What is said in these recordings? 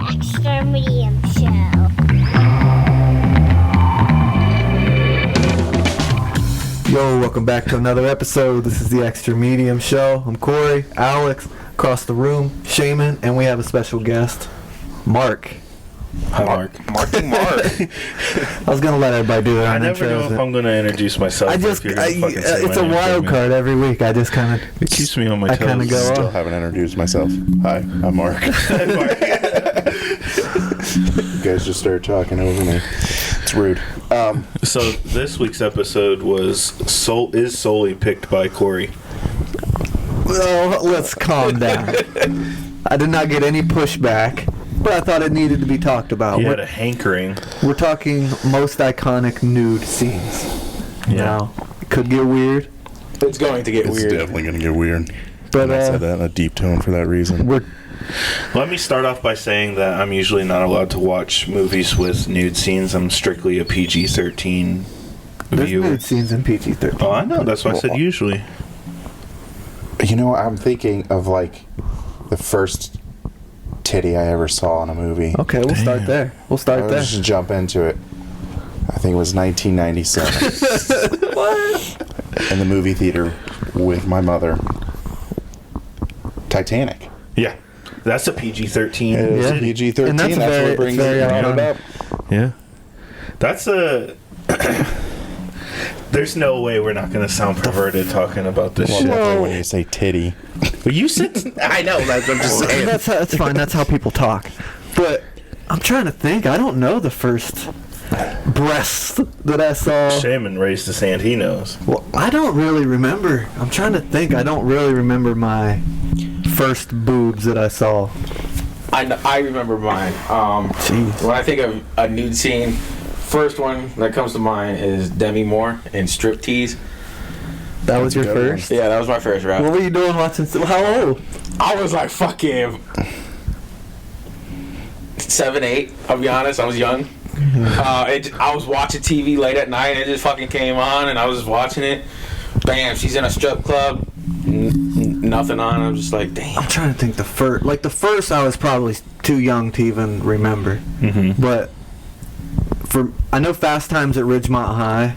Extra Medium Show. Yo, welcome back to another episode. This is the Extra Medium Show. I'm Corey, Alex, across the room, Shaman, and we have a special guest, Mark. Hi, Mark. Mark. I was gonna let everybody do their I own never know intros. if I'm gonna introduce myself. It's a wild card every week. I just kind of It keeps me on my toes. I kind of go Still off. haven't introduced myself. Hi, I'm Mark. You guys just started talking over me. It's rude. So this week's episode is solely picked by Corey. Well, let's calm down. I did not get any pushback, but I thought it needed to be talked about. He had a hankering. We're talking most iconic nude scenes. Yeah. Now, it could get weird, It's going to get It's weird. definitely going to get weird. but I said that in a deep tone for that reason. we're Let me start off by saying that I'm usually not allowed to watch movies with nude scenes. I'm strictly a PG-13 there's viewer. nude scenes in PG-13. Oh, I know. That's why I said usually. You know, I'm thinking of like the first titty I ever saw in a movie. Okay, we'll start there. We'll start there. Let's just jump into it. I think it was 1997. What? In the movie theater with my mother. Titanic. Yeah. That's a PG-13. It is Yeah. PG-13. And That's very- what brings it's very it iconic. up. Yeah. That's a... There's no way we're not going to sound perverted talking about this Well, shit. definitely when you say titty. But you said... I know. I'm just saying. That's fine. That's how people talk. But I'm trying to think. I don't know the first breasts that I saw. Shaman raised his hand. He knows. Well, I don't really remember. I'm trying to think. I don't really remember my first boobs that I saw. I remember mine. Jeez. When I think of a nude scene, first one that comes to mind is Demi Moore in Striptease. That was your a good first? Yeah, that was my first rap. What were you doing watching? How old? I was like fucking 7, 8. I'll be honest, I was young. I was watching TV late at night and it just fucking came on and I was just watching it. Bam, she's in a strip club. Nothing on. I'm just like, damn. I'm trying to think the first. Like the first, I was probably too young to even remember. Mm-hmm. But I know Fast Times at Ridgemont High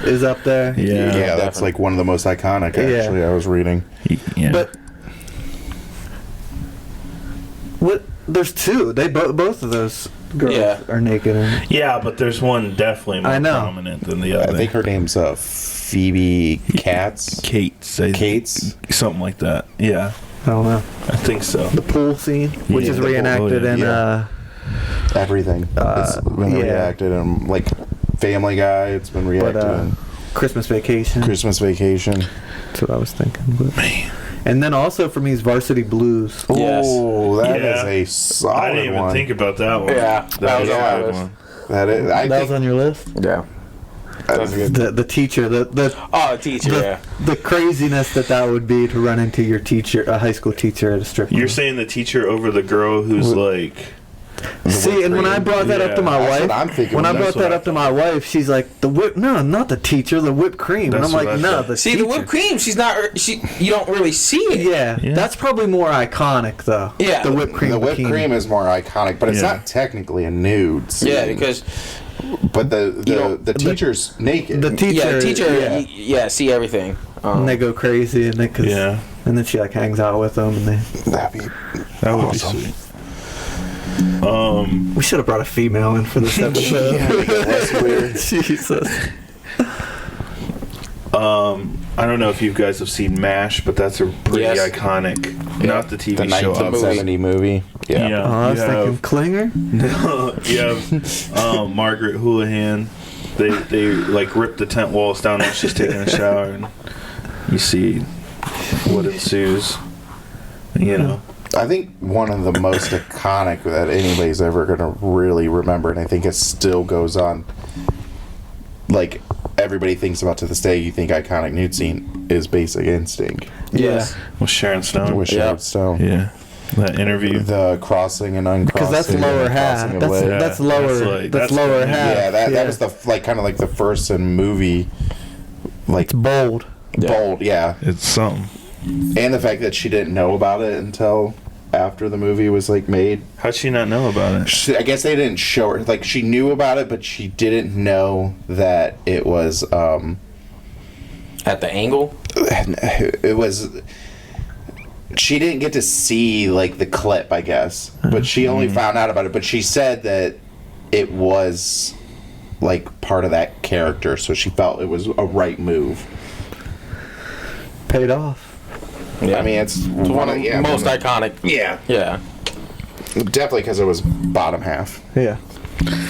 is up there. Yeah. Yeah, that's like one of the most iconic, actually, Yeah. I was reading. Yeah. But what? There's two. They both of those girls Yeah. are naked. In it. Yeah, but there's one definitely more I know. prominent than the I other. think her name's Phoebe Katz. Cates. Kates? Something like that. Yeah, I don't know. I think so. The pool scene, which Yeah, is the pool, reenacted in yeah. Everything. It's been yeah. reacted in, like, Family Guy. It's been reacted in Christmas Vacation. Christmas Vacation. That's what I was thinking. But. And then also for me is Varsity Blues. Yes. Oh, that is Yeah. a solid I didn't even one. think about that one. Yeah, that was is on a my good list. one. That is. I That think was on your list. Yeah. That's good. The teacher, the Oh, teacher, yeah. the craziness that would be to run into your teacher, a high school teacher at a strip club. You're saying the teacher over the girl who's like... See, and when I brought that up to my That's wife, what I'm thinking. when I That's brought what that I up to my wife, she's like, "The whip? No, not the teacher. The whipped cream." And That's I'm what like, I "No, thought. the See, teacher." the whipped cream, you don't really see it. Yeah, Yeah. that's probably more iconic though. Yeah. the whipped cream. The whipped bikini. cream is more iconic, but it's Yeah. not technically a nude scene. Yeah, because But the teacher's naked. The teacher. yeah, see everything. And they go crazy, and Yeah. and then she like hangs out with them, and That'd be That would awesome. be sweet. we should have brought a female in for this episode. That's weird. Jesus. I don't know if you guys have seen MASH, but that's a pretty Yes. iconic. Not the TV The show. 1970 movie. Yeah. Yeah. Oh, I was you thinking have- Klinger. No, you have Margaret Houlihan. They like rip the tent walls down while she's taking a shower, and you see what ensues. You know, I think one of the most iconic that anybody's ever going to really remember, and I think it still goes on, like, everybody thinks about to this day, you think iconic nude scene, is Basic Instinct. Yes. with Sharon Stone. With Sharon Stone. Yeah, that interview. The crossing and uncrossing. Because that's lower and half. crossing of That's, legs. Yeah, that's lower. that's That's, like- lower that's- half. Yeah, that was the like kind of like the first in movie, like It's bold. bold. Yeah, It's something. and the fact that she didn't know about it until after the movie was like made. How'd she not know about it? I guess they didn't show her. Like, she knew about it, but she didn't know that it was. At the angle. It was. She didn't get to see like the clip, I guess, but she only found out about it. But she said that it was like part of that character, so she felt it was a right move. Paid off. Yeah. I mean, it's one of the most iconic. Yeah, Yeah. definitely because it was bottom half. Yeah.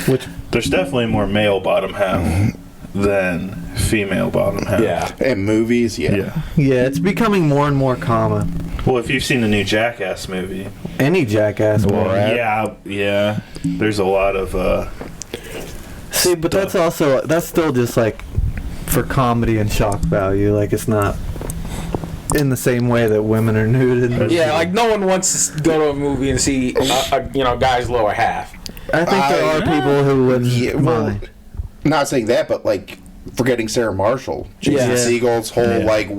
Which There's definitely more male bottom half than female bottom half. Yeah. In movies, Yeah. yeah, it's becoming more and more common. Well, if you've seen the new Jackass movie. Any jackass movie. Yeah. There's a lot of See, but that's still just like for comedy and shock value. Like, it's not in the same way that women are nude in the Yeah, like no one wants to go to a movie and see a guy's lower half. I think there are people who wouldn't mind. Not saying that, but like forgetting Sarah Marshall, Jason Yeah. Segel's whole like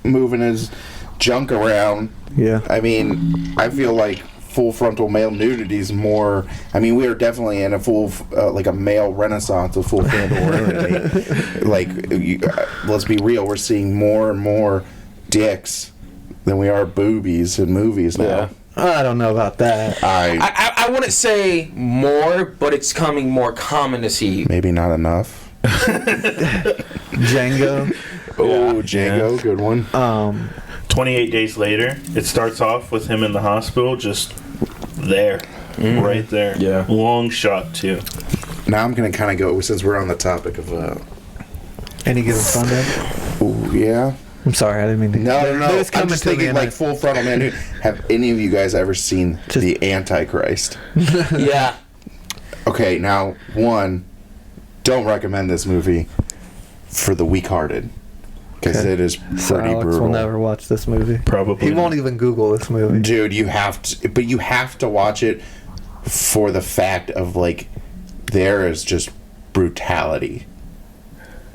moving his junk around. Yeah. I mean, I feel like full frontal male nudity is more. I mean, we are definitely in a full like a male renaissance of full frontal nudity. Like, let's be real, we're seeing more and more dicks than we are boobies in movies now. Yeah. I don't know about that. I wouldn't say more, but it's coming more common to see. Maybe not enough. Django. Oh, Django, good one. 28 Days Later. It starts off with him in the hospital, just there. Right there. Yeah. Long shot, too. Now I'm gonna kind of go, since we're on the topic of Any Given Sunday. ooh, yeah. I'm sorry, I didn't mean to. No. It was I'm coming just to me thinking and like full frontal man. Have any of you guys ever seen The Antichrist? Yeah. Okay, now one, don't recommend this movie for the weak-hearted because Okay. it is So pretty Alex brutal. will never watch this movie. Probably. He won't even Google this movie. Dude, you have to, but you have to watch it for the fact of like there is just brutality.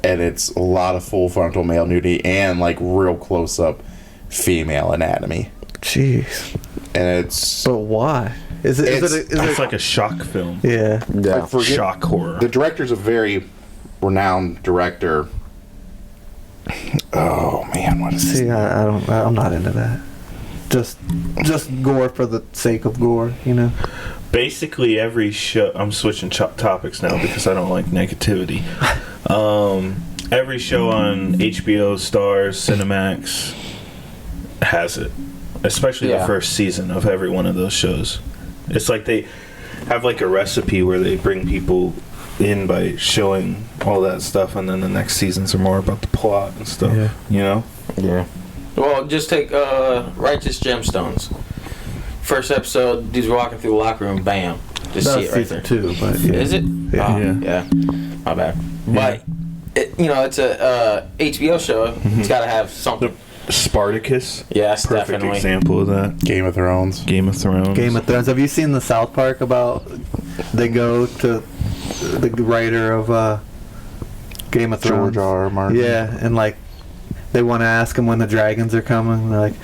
And it's a lot of full frontal male nudity and like real close up female anatomy. Jeez. And it's But why? Is It's like a shock film. yeah. I forget, Shock horror. the director's a very renowned director. Oh man, what is his See, name? I'm not into that. Just gore for the sake of gore, you know. Basically, every show. I'm switching topics now because I don't like negativity. Every show on HBO, Stars, Cinemax has it. Especially the first season of every one of those shows. It's like they have like a recipe where they bring people in by showing all that stuff, and then the next seasons are more about the plot and stuff. Yeah. You know? Yeah. Well, just take Righteous Gemstones. First episode, dude's walking through the locker room, bam. Just see it right there. Season 2, but yeah. Is it? Yeah. Oh, yeah. My bad. But, it's a HBO show. It's got to have something. Spartacus. Yes, Perfect definitely. example of that. Game of Thrones. Game of Thrones. Game of Thrones. Have you seen the South Park about they go to the writer of Game of Thrones? George R. R. Martin. Yeah, and like they want to ask him when the dragons are coming. They're like,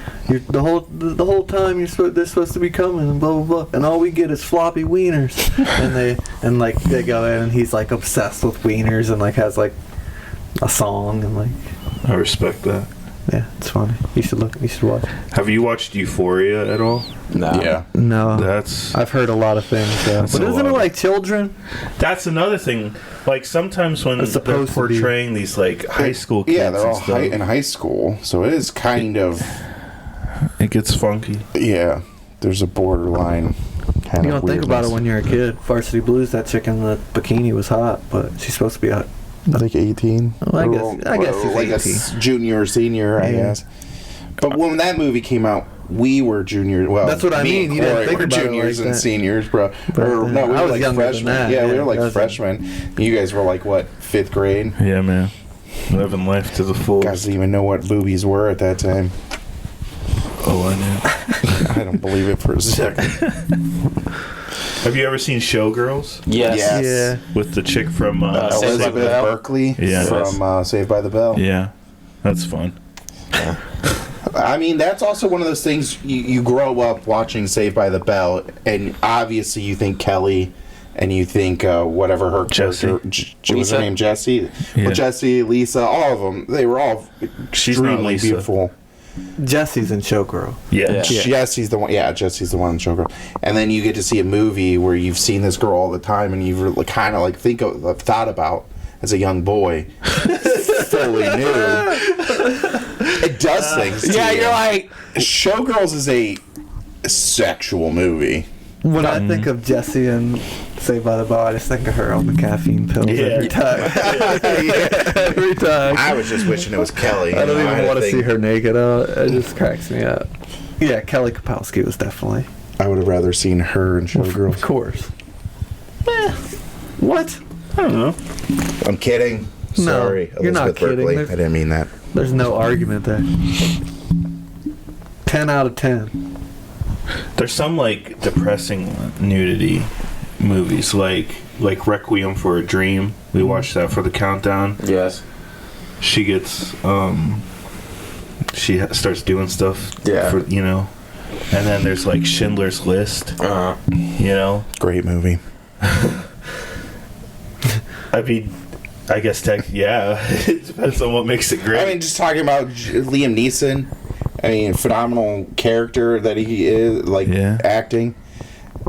the whole time they're supposed to be coming, and blah blah blah, and all we get is floppy wieners. and they go in, and he's like obsessed with wieners, and like has like a song, and like I respect that. yeah, it's funny. You should watch. Have you watched Euphoria at all? No. Yeah. No, That's I've heard a lot of things. That's But a isn't it lot. like children? That's another thing. Like sometimes when It's they're supposed to be. portraying these like high school kids, Yeah, they're all and stuff, in high school, so it is kind of it gets funky. yeah. There's a borderline kind You of don't think about it weirdness. when you're a kid. Varsity Blues, that chick in the bikini was hot, but she's supposed to be hot. like 18. Well, I guess she's like 18. Junior or senior, I Yeah. guess. But when that movie came out, we were juniors. Well, That's what I me mean. and You didn't Corey think were about it juniors like and that. seniors, bro. But, Or, no, we I were was like younger than freshmen. that, Yeah, we yeah. were like I was- freshmen. You guys were like what, 5th grade? Yeah, man. Living life to the full. Guys didn't even know what boobies were at that time. Oh, I know. I don't believe it for a second. Have you ever seen Showgirls Yes. Yes. Yeah. with the chick from Saved by the Elizabeth Bell. Berkley Yeah. from Saved by the Bell. Yeah, that's fun. I mean, that's also one of those things you grow up watching Saved by the Bell, and obviously you think Kelly, and you think whatever her character, was her name Jessie? Yeah. Well, Jessie, Lisa, all of them, they were all She's not extremely Lisa. beautiful. Jesse's in Showgirl. Yeah. Jesse's the one. Yeah, Jesse's the one in Showgirl. And then you get to see a movie where you've seen this girl all the time, and you've kind of like thought about as a young boy, fully nude. It does things. To Yeah, you. you're like, Showgirls is a sexual movie. When I think of Jesse and Saved by the Bell, I just think of her on the caffeine pills every time. Every time. I was just wishing it was Kelly. I don't you know, even I want to think- see her naked. It just cracks me up. Yeah, Kelly Kapowski was definitely. I would have rather seen her in Of Showgirls. course. What? I don't know. I'm kidding. No, Sorry, you're not Elizabeth kidding. Berkley. I There's- didn't mean that. There's no argument there. 10 out of 10. There's some like depressing nudity movies, like Requiem for a Dream. We watched that for the countdown. yes. She gets starts doing stuff. Yeah. For, you know. And then there's like Schindler's List. You know. Great movie. I mean, I guess yeah. It depends on what makes it great. I mean, just talking about Liam Neeson. I mean, phenomenal character that he is, like, Yeah. acting.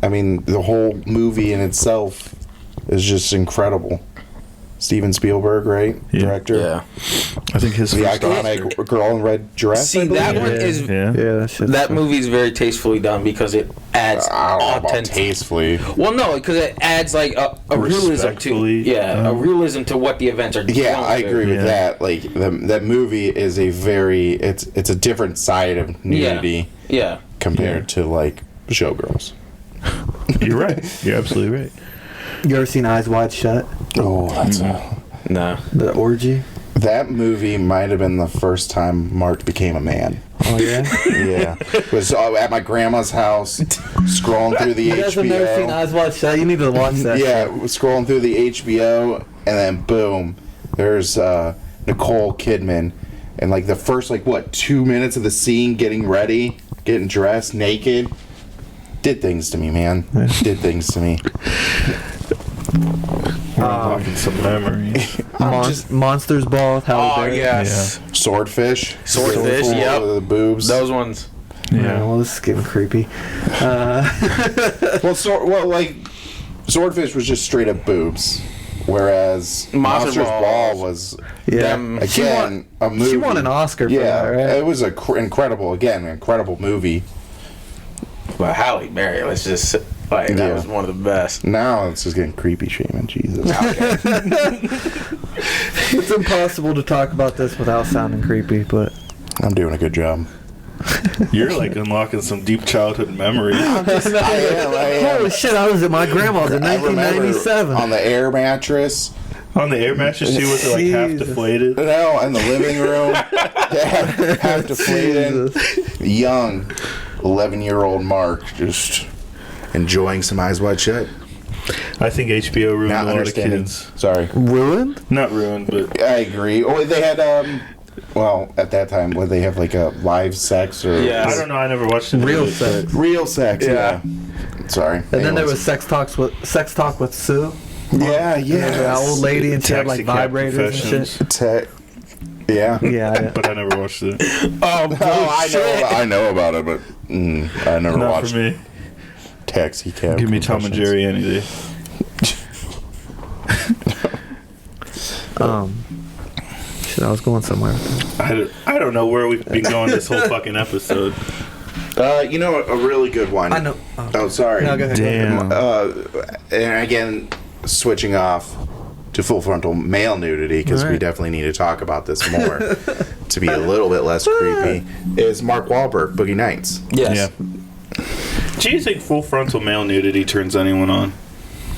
I mean, the whole movie in itself is just incredible. Steven Spielberg, right? Yeah. Director. Yeah. I think his The first iconic girl in red dress. See, I believe. that one Yeah. is Yeah. Yeah, that movie is very tastefully done because it adds I don't know about authentic. tastefully. Well, no, because it adds like a realism to Respectfully, a realism to what the events are. Yeah, going I through. agree with Yeah. that. Like that movie is a very it's a different side of nudity Yeah. compared to like Showgirls. You're right. You're absolutely right. You ever seen Eyes Wide Shut? Oh, that's No. The orgy? that movie might have been the first time Mark became a man. Oh, yeah? Yeah, was at my grandma's house, scrolling through the You guys have never seen HBO. Eyes Wide Shut? You need to watch that. Yeah, scrolling through the HBO, and then boom, there's Nicole Kidman, and like the first 2 minutes of the scene, getting ready, getting dressed, naked, did things to me, man. Did things to me. We're unlocking some memories. Monsters Ball with Halle Oh Berry. yes. Swordfish. Swordfish, Full yep. of the boobs. Those ones. Yeah, well, this is getting creepy. Swordfish was just straight up boobs, whereas Monster Monsters Ball Ball was Yeah. Them- again a movie. She won an Oscar for Yeah, that, right? it was a incredible movie. But Halle Berry, let's just that Yeah. was one of the best. Now it's just getting creepy, Shaman. Jesus. It's impossible to talk about this without sounding creepy, but I'm doing a good job. You're like unlocking some deep childhood memories. I am. holy shit, I was at my grandma's in I remember 1997. on the air mattress. On the air mattress, she was like half Jesus. deflated. No, in the living room. Yeah, half deflated. Young, 11-year-old Mark just enjoying some Eyes Wide Shut. I think HBO ruined Not a lot of understanding. kids. Sorry. Ruined? Not ruined, but I agree. Oh, they had at that time, would they have like a live sex or Yeah. I don't know. I never watched it. Real sex. real sex? Yeah. Sorry. And then there was Sex Talk with Sue. yeah, That old lady, and she had like Taxi cab vibrators and confessions. shit. Yeah. Yeah. But I never watched it. Oh, I know about it, but I never Not watched for me. Taxi Cab. Give me Tom and Confessions. Jerry any day. Shit, I was going somewhere. I don't know where we've been going this whole fucking episode. You know, a really good one. I know. Oh, sorry. No, go ahead. Damn. And again, switching off to full frontal male nudity, because we Alright. definitely need to talk about this more to be a little bit less creepy, is Mark Wahlberg, Boogie Nights. Yes. Yeah. Do you think full frontal male nudity turns anyone on?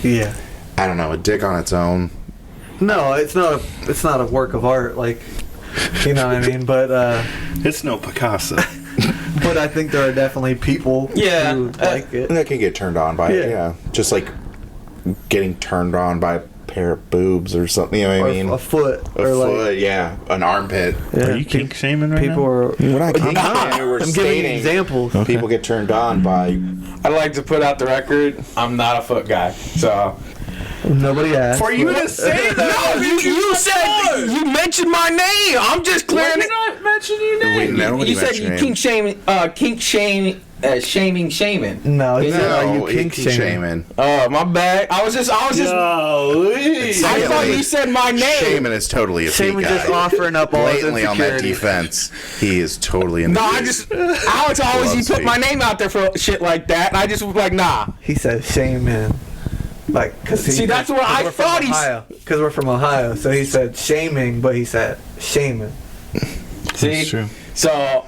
Yeah. I don't know, a dick on its own. No, it's not a work of art, like, you know what I mean? But It's no Picasso. but I think there are definitely people Yeah, who like it. And that can get turned on by it, Yeah. yeah. Just like getting turned on by pair of boobs or something. You know what or I mean? a foot, A or foot, yeah, an armpit. yeah, Are you kink shaming right people now? are. We're not kink shaming, we're I'm giving stating examples. Okay. people get turned on by. I'd like to put out the record. I'm not a foot guy. So Nobody asked. for you to say that, you said you mentioned my name. I'm just clearing it. not mention your Wait, nobody You said mentioned you your kink shaming, shaming. No, he Is said, it- "Are you No, kink shaming?" Oh, my bad. I was just. Golly. I thought you said my name. Shaman is totally a feet Shaman guy. just offering up all his Blatantly on that insecurities. defense. He is totally in the No, I just Alex always Loves you put feet. my name out there for shit like that, and I just was like, nah. He said shaman. Like, See, that's what I thought he said. Because we're from Ohio. So he said shaming, but he said shaman. See, That's true. so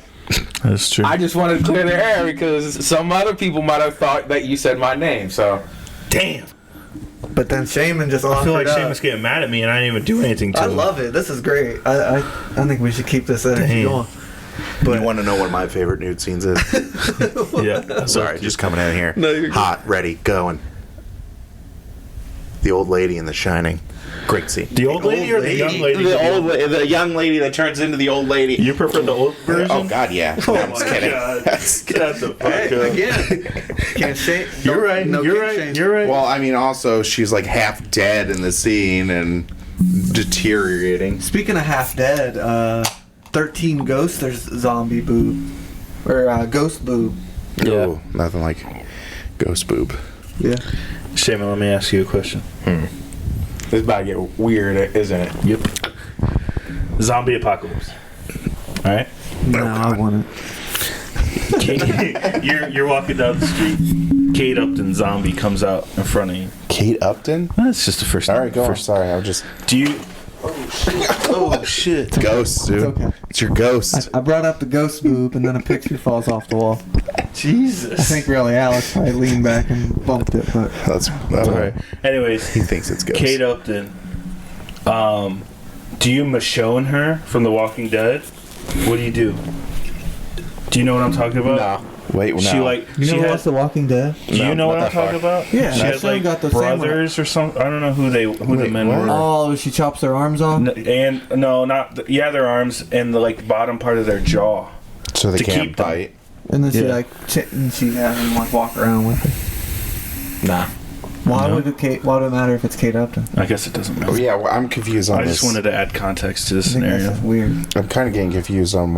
That's true. I just wanted to clear the air because some other people might have thought that you said my name. So Damn. But then shaman just offered I feel like up. Seamus getting mad at me and I didn't even do anything to I him. love it. This is great. I think we should keep this energy Damn. going. You want to know what my favorite nude scenes is? Yeah. Sorry, just coming in here. No, you're good. Hot, ready, going. The old lady in The Shining. Great scene. The old lady or the young lady? The young lady that turns into the old lady. You prefer the old version? Oh God, yeah. No, I'm just kidding. Shut the fuck Hey, up. again, can't shame. You're right. No you're kink right. shame. You're right. Well, I mean, also she's like half dead in the scene and deteriorating. Speaking of half dead, 13 Ghosts, there's zombie boob. Or ghost boob. Yeah. Ooh, nothing like ghost boob. Yeah. Shaman, let me ask you a question. it's about to get weird, isn't it? Yep. Zombie apocalypse. All right. No, I want Kate, you're walking down the street. Kate Upton zombie comes out in front of you. Kate Upton? That's just the first. All right, go on. first. Sorry, I was just Do you? Oh shit! ghost, dude. It's okay. It's your ghost. I brought up the ghost boob, and then a picture falls off the wall. Jesus. I think really Alex probably leaned back and bumped it, but That's All right. Anyways, He thinks it's ghost. Kate Upton. Do you Michonne her from The Walking Dead? What do you do? Do you know what I'm talking about? No. Wait, no. She like you she know had, what's The Walking Dead? Do you No, know what not I'm that far. talking about? Yeah, she that had show like got the same one. brothers or something. I don't know who the Wait, men what? were. Oh, she chops their arms off? And no, not the, yeah, their arms and the like bottom part of their jaw. So they to can't keep them. bite. And then she Yeah. and she had him like walk around with her. Nah. Why No. would it matter if it's Kate Upton? I guess it doesn't matter. Oh yeah, well, I'm confused on I this. just wanted to add context to the I think that's scenario. just weird. I'm kind of getting confused on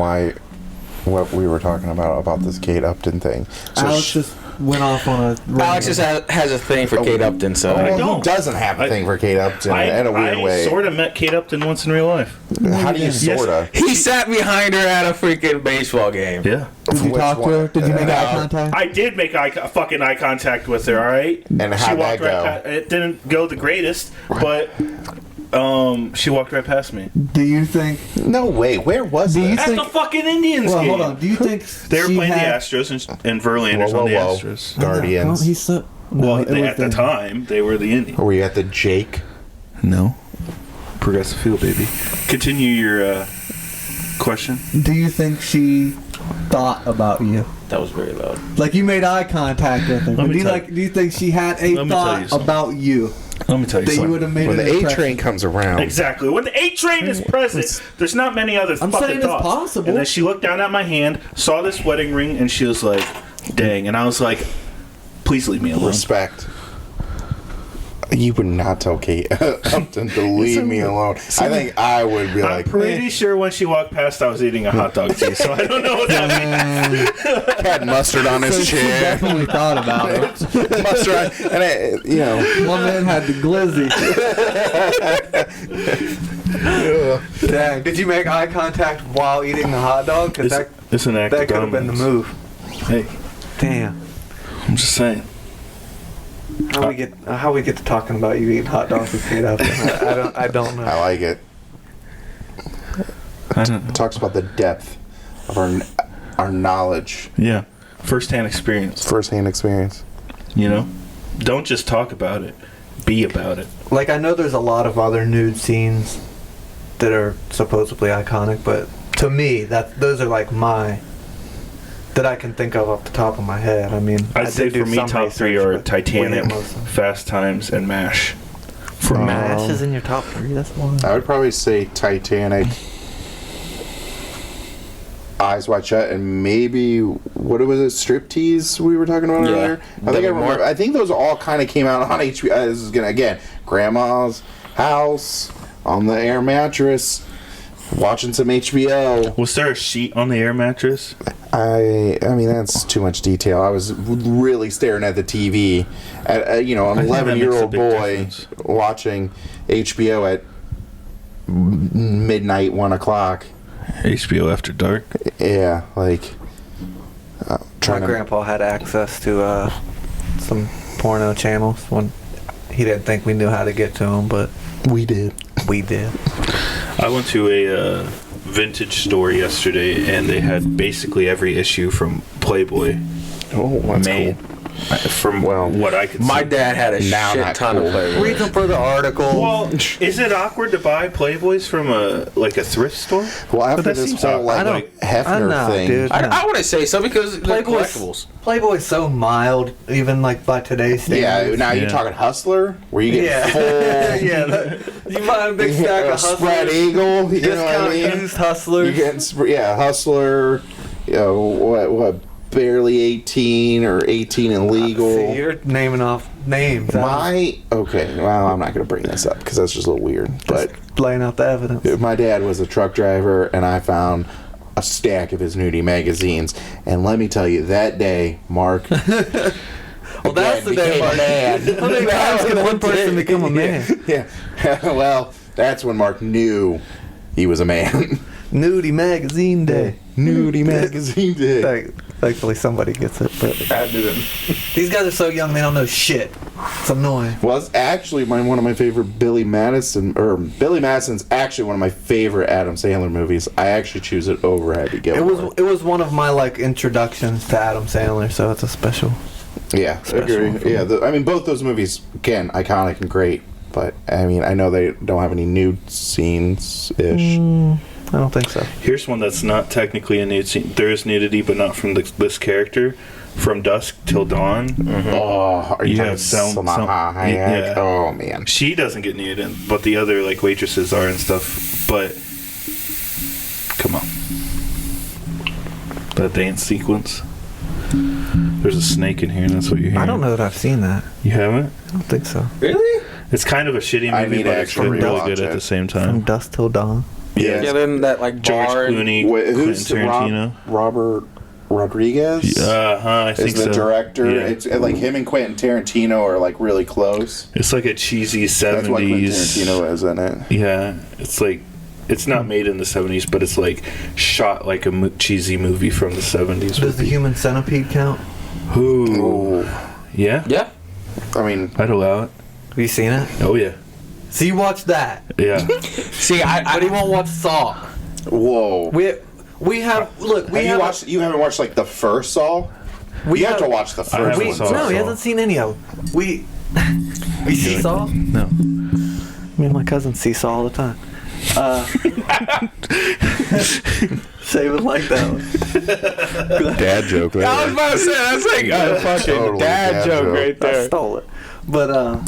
what we were talking about this Kate Upton thing. So Alex just went off on a. Alex just has a thing for Kate Upton, so I well, don't. who doesn't have a I- thing for Kate Upton in a weird I way? sort of met Kate Upton once in real life. How do you sorta? he sat behind her at a freaking baseball game. Yeah. Did you Which talk to one? her? Did you make No. eye contact? I did make fucking eye contact with her, all right? And how'd that go? It didn't go the greatest, but she walked right past me. Do you think? No way. Where was Do you this? At think- the fucking Indians Well, game. hold on. Do you think They were she playing had, the Astros and Verlanders Whoa, on the whoa, whoa. Astros. Guardians. He said. Well, it was at the time, they were the Indians. Were you at the Jake? No. Progressive field, baby. Continue your question. Do you think she thought about you? That was very loud. Like you made eye contact with her. But me do you tell do you think she had a Let me tell you thought something. about you Let me tell you that you something. would have made When an the A impression? train comes around, Exactly. When the 8 train is present, there's not many other I'm fucking saying it's thoughts. possible. And then she looked down at my hand, saw this wedding ring, and she was like, dang. And I was like, please leave me alone. respect. You would not tell Kate Upton to leave me alone. I think I would be I'm like, pretty sure when she walked past, I was eating a hot dog too, so I don't know what that means. had mustard on So his she chair. definitely thought about it. Mustard on, and it, you know. My man had the glizzy. Dang. Did you make eye contact while eating the hot dog? Because It's an act that of could have been the dominance. move. Hey, Damn. I'm just saying. How we get to talking about you eating hot dogs with Kate Upton? I don't know. I like it. I don't know. Talks about the depth of our knowledge, Yeah. First-hand experience, first-hand experience. you know? Don't just talk about it. Be about it. Like I know there's a lot of other nude scenes that are supposedly iconic, but to me those are like that I can think of off the top of my head. I mean, I'd say did do for me, some top 3 research, are but Titanic, we hit most of them. Fast Times, and MASH. For MASH is in your top 3, that's one. I would probably say Titanic, Eyes Wide Shut, and maybe what was it, Striptease we were talking about earlier? I think those all kind of came out on HBO. This is gonna again, grandma's house on the air mattress, watching some HBO. Was there a sheet on the air mattress? I mean that's too much detail. I was really staring at the TV, at an 11-year-old boy difference. watching HBO at midnight, 1 o'clock. HBO After Dark. Yeah, like My grandpa had access to some porno channels when he didn't think we knew how to get to them, but we did. we did. I went to a vintage store yesterday, and they had basically every issue from Playboy Oh, that's made. cool. From what I could see. My dad had a Now shit not ton cool. of Playboy. Reason for the article. Well, is it awkward to buy Playboys from a thrift store? Well, after that this seems whole awkward. Hefner know, thing, dude. I wouldn't say so because they're collectibles. Playboy's so mild, even like by today's standards. now you're talking Hustler, where you get full, You buy a big stack of Hustlers. spread eagle. You know what I Discount mean? used Hustlers. You're getting Hustler. What barely 18 or 18 and legal. See, you're naming off names. Well, I'm not going to bring this up because that's just a little weird. But laying out the evidence. my dad was a truck driver, and I found a stack of his nudie magazines. And let me tell you, that day, Mark. Well, that's the day, Mark. How many times can one person become a man? Yeah. Well, that's when Mark knew he was a man. Nudie magazine day. Nudie magazine day. Thankfully, somebody gets it. But these guys are so young; they don't know shit. It's annoying. Well, it's actually one of my favorite Billy Madison's actually one of my favorite Adam Sandler movies. I actually choose it over Happy Gilmore. It was one of my introductions to Adam Sandler, so it's a special. Yeah, I agree. Yeah, both those movies again iconic and great. But I know they don't have any nude scenes ish. I don't think so. Here's one that's not technically a nude scene. There is nudity, but not from this character. From Dusk Till Dawn. Mm-hmm. Oh, are you talking Salma Hayek? Yeah. Oh man, she doesn't get nude, but the other waitresses are and stuff. But come on, that dance sequence. There's a snake in here, and that's what you're hearing. I don't know that I've seen that. You haven't? I don't think so. Really? It's kind of a shitty I movie, need but to it's actually really rewatch good at it. the same From time. Dusk Till Dawn. Yeah. Yeah, then that George bar. Clooney, who's Quentin Tarantino. Robert Rodriguez? I think is the so. director. Yeah. It's him and Quentin Tarantino are really close. It's like a cheesy 70s. That's why Quentin Tarantino is in it. Yeah, it's not made in the 70s, but it's shot like a cheesy movie from the 70s. Does the Human Centipede count? Ooh. Yeah? Yeah. I'd allow it. Have you seen it? Oh, yeah. So you watch that, Yeah. See, but he won't watch Saw. Whoa. We have You haven't watched the first Saw? You have to watch the first haven't one. saw No, Saw. he hasn't seen any of them. We see Saw? No. Me and my cousin see Saw all the time. Save it like that one. Dad joke there. I was about to say that's a fucking Totally dad joke right I there. stole it. But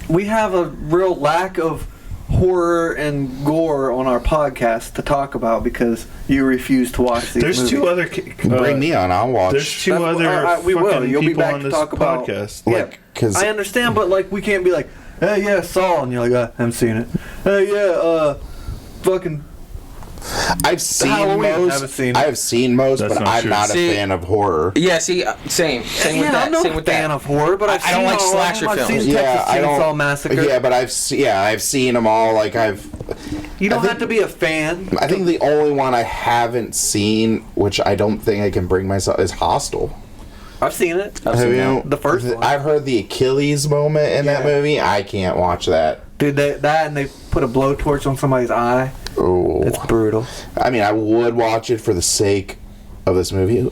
we have a real lack of horror and gore on our podcast to talk about because you refuse to watch these There's movies. two other... Bring me on. I'll watch. There's two That's- other we will. fucking You'll be people back on to this talk about- podcast. Yeah, Because I understand, but we can't be like, hey, yeah, Saw, and you're like, I haven't seen it. Hey, yeah, fucking I've seen Halloween. most. Haven't seen it. I've seen most, That's but not I'm true. not See- a fan of horror. Yeah, see, same with that. I'm not Same a with fan that. of horror, but I've I don't seen like all of slasher them. I've films. seen Yeah, Texas I don't. Chainsaw Massacre. Yeah, but I've seen them all. You don't I think- have to be a fan. I think the only one I haven't seen, which I don't think I can bring myself, is Hostel. I've seen it. I've seen that. The first one. I've heard the Achilles moment in that Yeah. movie. I can't watch that. Dude, that and they put a blowtorch on somebody's eye. Oh, It's brutal. I would watch it for the sake of this movie, or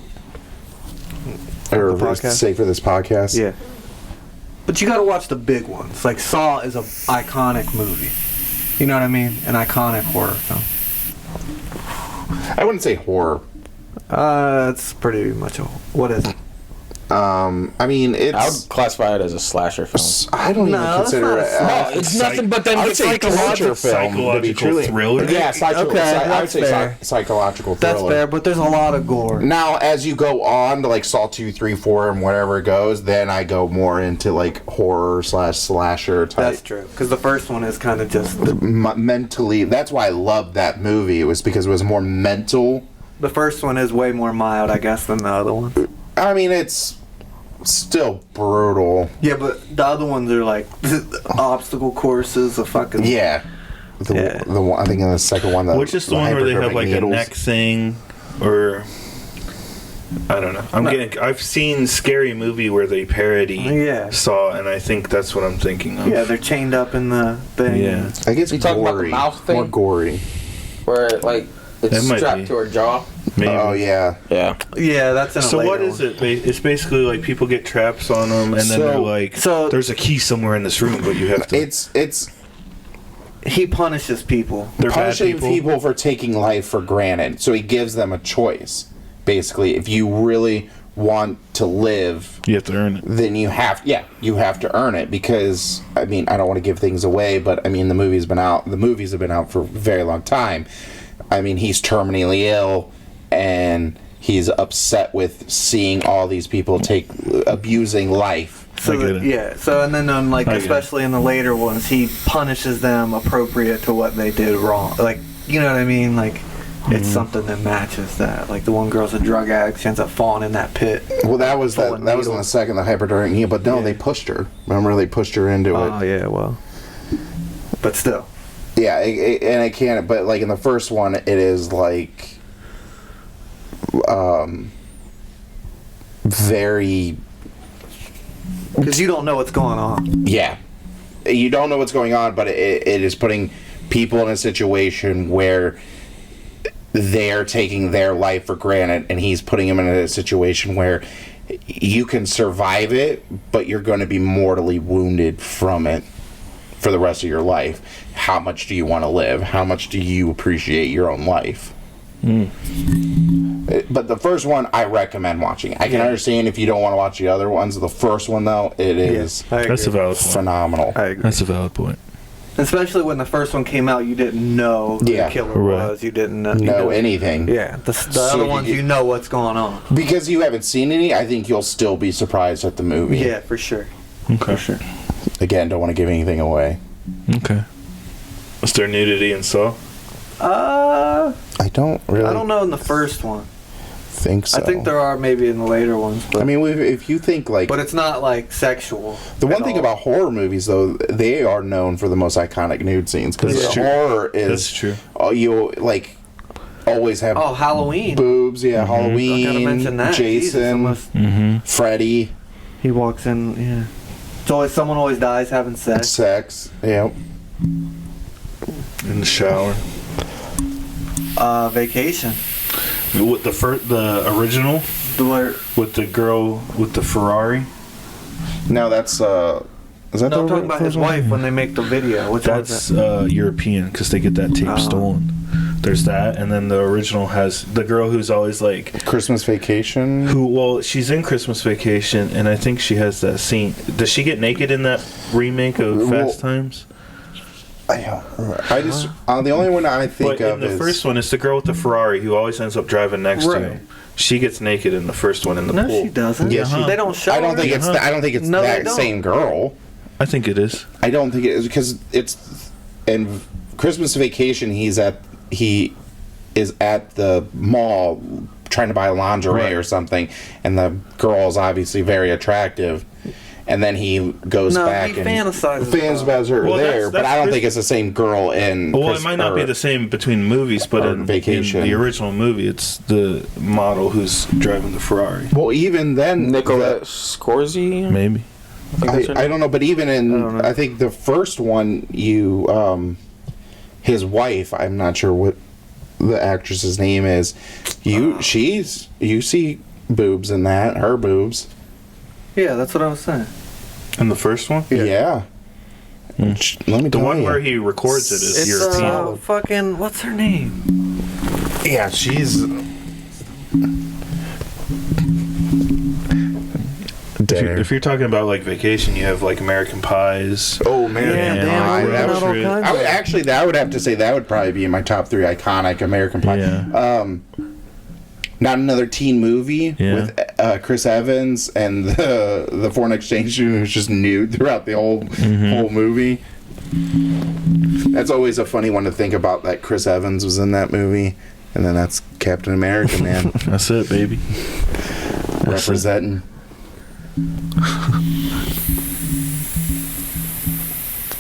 The for the podcast? sake for this podcast. Yeah. But you gotta watch the big ones. Like Saw is an iconic movie. You know what I mean? An iconic horror film. I wouldn't say horror. It's pretty much what is it? I mean, I would it's. classify it as a slasher film. I don't even No, that's consider not it. a slasher. No, it's nothing but then I would it's say like torture film. To be Psychological truly, thriller? Yeah, Okay, I would that's say fair. psychological thriller. That's fair, but there's a lot of gore. Now, as you go on to like Saw 2, 3, 4, and whatever it goes, then I go more into like horror / slasher type. That's true. Because the first one is kind of just Mentally, that's why I loved that movie. It was because it was more mental. the first one is way more mild, I guess, than the other one. I mean, it's still brutal. Yeah, but the other ones are like obstacle courses, a fucking Yeah. The one, I think in the second one, Which is the one where they have like hypodermic a neck thing, or I don't know. I've seen Scary Movie where they parody Yeah. Saw, and I think that's what I'm thinking of. Yeah, they're chained up in the thing. Yeah. I guess You talking about the gory, mouth thing? more gory. Where like it's That might strapped be. to her jaw. Maybe. Oh yeah. Yeah. Yeah, that's in a So later what is one. it? It's basically like people get traps on them, and then they're like, so- "There's a key somewhere in this room, but you have to." It's He punishes people. They're bad punishing people for taking life for granted. So he gives them a choice. Basically, if you really want to live, You have to earn it. then you have to earn it. Because I mean, I don't want to give things away, but I mean, the movies have been out for a very long time. I mean, he's terminally ill, and he's upset with seeing all these people abusing life. So I get it. yeah. So and then like I get it. especially in the later ones, he punishes them appropriate to what they did wrong. Like you know what I mean? Like it's something that matches that. Like the one girl's a drug addict, she ends up falling in that pit. Well, that was Full of that was in the needles. second, the hypodermic needle. But no, Yeah. they pushed her. Remember, they pushed her into it. Oh yeah, well. But still. Yeah, and I can't. But like in the first one, it is like, very. Because you don't know what's going on. Yeah, you don't know what's going on, but it is putting people in a situation where they're taking their life for granted, and he's putting them in a situation where you can survive it, but you're going to be mortally wounded from it for the rest of your life. How much do you want to live? How much do you appreciate your own life? But the first one, I recommend watching. I can understand if you don't want to watch the other ones. The first one, though, it is I agree. That's a valid point. phenomenal. I agree. That's a valid point. Especially when the first one came out, you didn't know who Yeah. the killer Right. was. You didn't know, Know anything. Yeah, the So other you ones, get- you know what's going on. Because you haven't seen any, I think you'll still be surprised at the movie. Yeah, for sure. Okay. For sure. Again, don't want to give anything away. Okay. Is there nudity in Saw? I don't really I don't know in the first one. think so. I think there are maybe in the later ones, but I mean, if you think like but it's not like sexual. the one at thing all. about horror movies, though, they are known for the most iconic nude scenes because That's true. horror is That's true. you like always have Halloween. boobs. Yeah, I gotta Halloween, mention that. Jesus, Jason, almost- Mm-hmm. Freddy, he walks in. Yeah, it's always someone always dies having sex. sex. Yeah, In the shower. Vacation. With the original, Where, with the girl with the Ferrari. no, that's is that no, the I'm talking about his first one? wife when they make the video. Which That's one's European because they get that tape Oh. stolen. There's that, and then the original has the girl who's always like, Christmas Vacation. she's in Christmas Vacation, and I think she has that scene. Does she get naked in that remake of Well, Fast Times? I just the only one I think But in of the is first one, it's the girl with the Ferrari who always ends up driving next to Right. him. She gets naked in the first one in the No, pool. she doesn't. Yeah, she- They don't show. I don't her. think it's Uh-huh. I don't think it's No, they that don't. same girl. I think it is. I don't think it is because it's in Christmas Vacation. He is at the mall trying to buy lingerie Right. or something, and the girl is obviously very attractive. And then he goes No, back he and fantasizes fans about about her Well, there, but that's I don't Chris- think it's the same girl in. Well, it might not be the same between movies, but or in Vacation. in the original movie, it's the model who's driving the Ferrari. Well, even then, Nicolette Scorsese. Maybe. I don't know, but even in don't know. I think the first one, his wife, I'm not sure what the actress's name is. You see boobs in that, her boobs. Yeah, that's what I was saying. In the first one? Yeah. Hmm. Let me The tell one you. where he records it is It's European. fucking what's her name? Yeah, she's. dinner. If you're talking about like vacation, you have like American Pies. Oh man, Yeah, And, damn, like, I road forgot all trip. kinds I of- would actually that I would have to say that would probably be in my top 3 iconic American Pie. Yeah. Not Another Teen Movie Yeah. with Chris Evans and the foreign exchange student who's just nude throughout the whole movie. That's always a funny one to think about, that Chris Evans was in that movie, and then that's Captain America, man, That's it, baby. representing.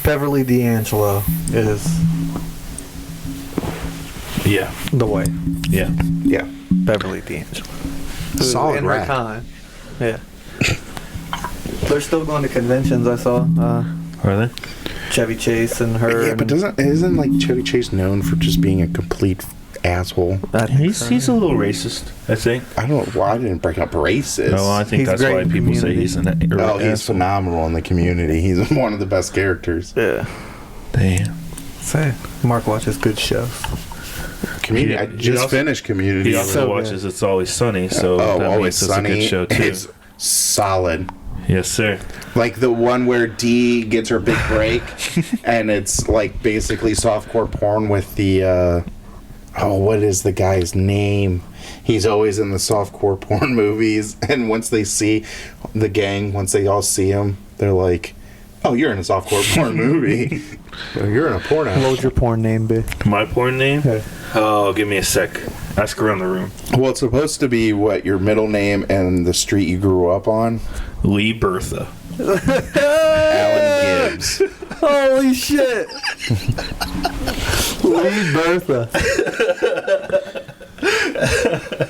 Beverly D'Angelo is Yeah. the way. Yeah. Yeah, Beverly D'Angelo. Who, Solid in her rat. time. Yeah. They're still going to conventions, I saw. Are they? Chevy Chase and her. yeah, but isn't like Chevy Chase known for just being a complete asshole? He's a little racist, I think. I don't know why I didn't bring up racist. No, I think He's that's great why in people say Community. he's an Oh, he's asshole. phenomenal in the Community. He's one of the best characters. Yeah. Damn. Say, Mark watches good shows. Community. He- I he just also- finished Community. He also So watches It's Always Sunny, so oh, that Always means it's Sunny. a good show too. It's solid. Yes, sir. Like the one where Dee gets her big break, and it's like basically softcore porn with the. What is the guy's name? He's always in the softcore porn movies, and once they see the gang, once they all see him, they're like, "Oh, you're in a softcore porn movie. You're in a porno." What would your porn name be? My porn name? Yeah. Oh, give me a sec. Ask around the room. Well, it's supposed to be what your middle name and the street you grew up on. Lee Bertha. Alan Gibbs. Holy shit! Lee Bertha.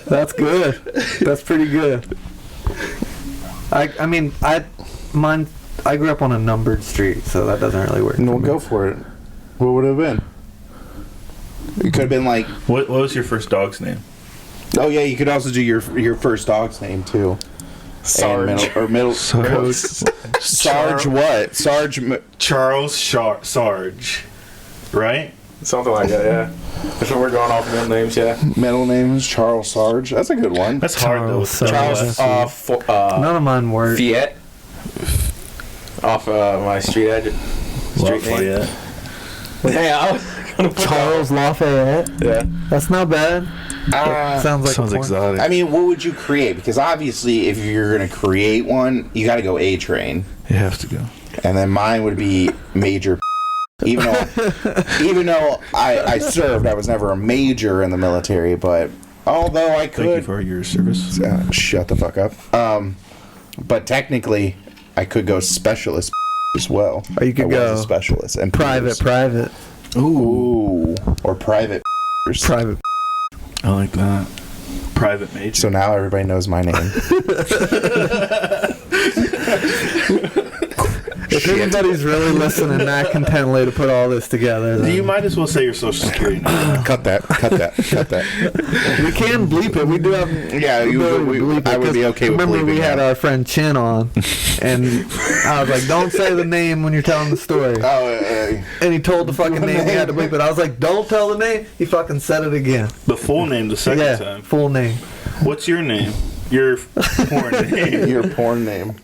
That's good. That's pretty good. I grew up on a numbered street, so that doesn't really work. No, for me. go for it. What would it have been? It could have been like, What was your first dog's name? oh yeah, you could also do your first dog's name too. Sarge. Middle. Sarge. Sarge what? Sarge. Charles Sarge. Right? Something like that, yeah. That's what we're going off middle names, yeah. Middle name is Charles Sarge. That's a good one. That's hard though. Charles Sarge. Charles None of mine work. Fiat. Off my street name. Lafayette. Yeah, I was gonna put Charles Lafayette. Yeah. That's not bad. Sounds like Sounds a porn. exotic. I mean, what would you create? Because obviously, if you're gonna create one, you got to go A Train, You have to go. and then mine would be Major. Even though I served, I was never a major in the military. But although I Thank you could, for your service. shut the fuck up. But technically, I could go specialist as well. Or you could I go was a specialist and Private. Ooh, or private. I like that. Private major. So now everybody knows my name. If anybody's really listening that contently to put all this together, then You might as well say your social security number. Cut that. we can bleep it. We do have. Yeah, the ability to bleep it, I would be 'cause okay with remember we bleeping had that. our friend Chin on, and I was like, "Don't say the name when you're telling the story." And he told the fucking name. He had to bleep it. I was like, "Don't tell the name." He fucking said it again. The full name the second Yeah, time. full name. What's your name? Your porn name. Your porn name.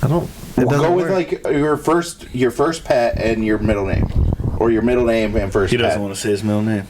I don't. It We'll doesn't go with work. like your first pet and your middle name, or your middle name and first He pet. doesn't want to say his middle name.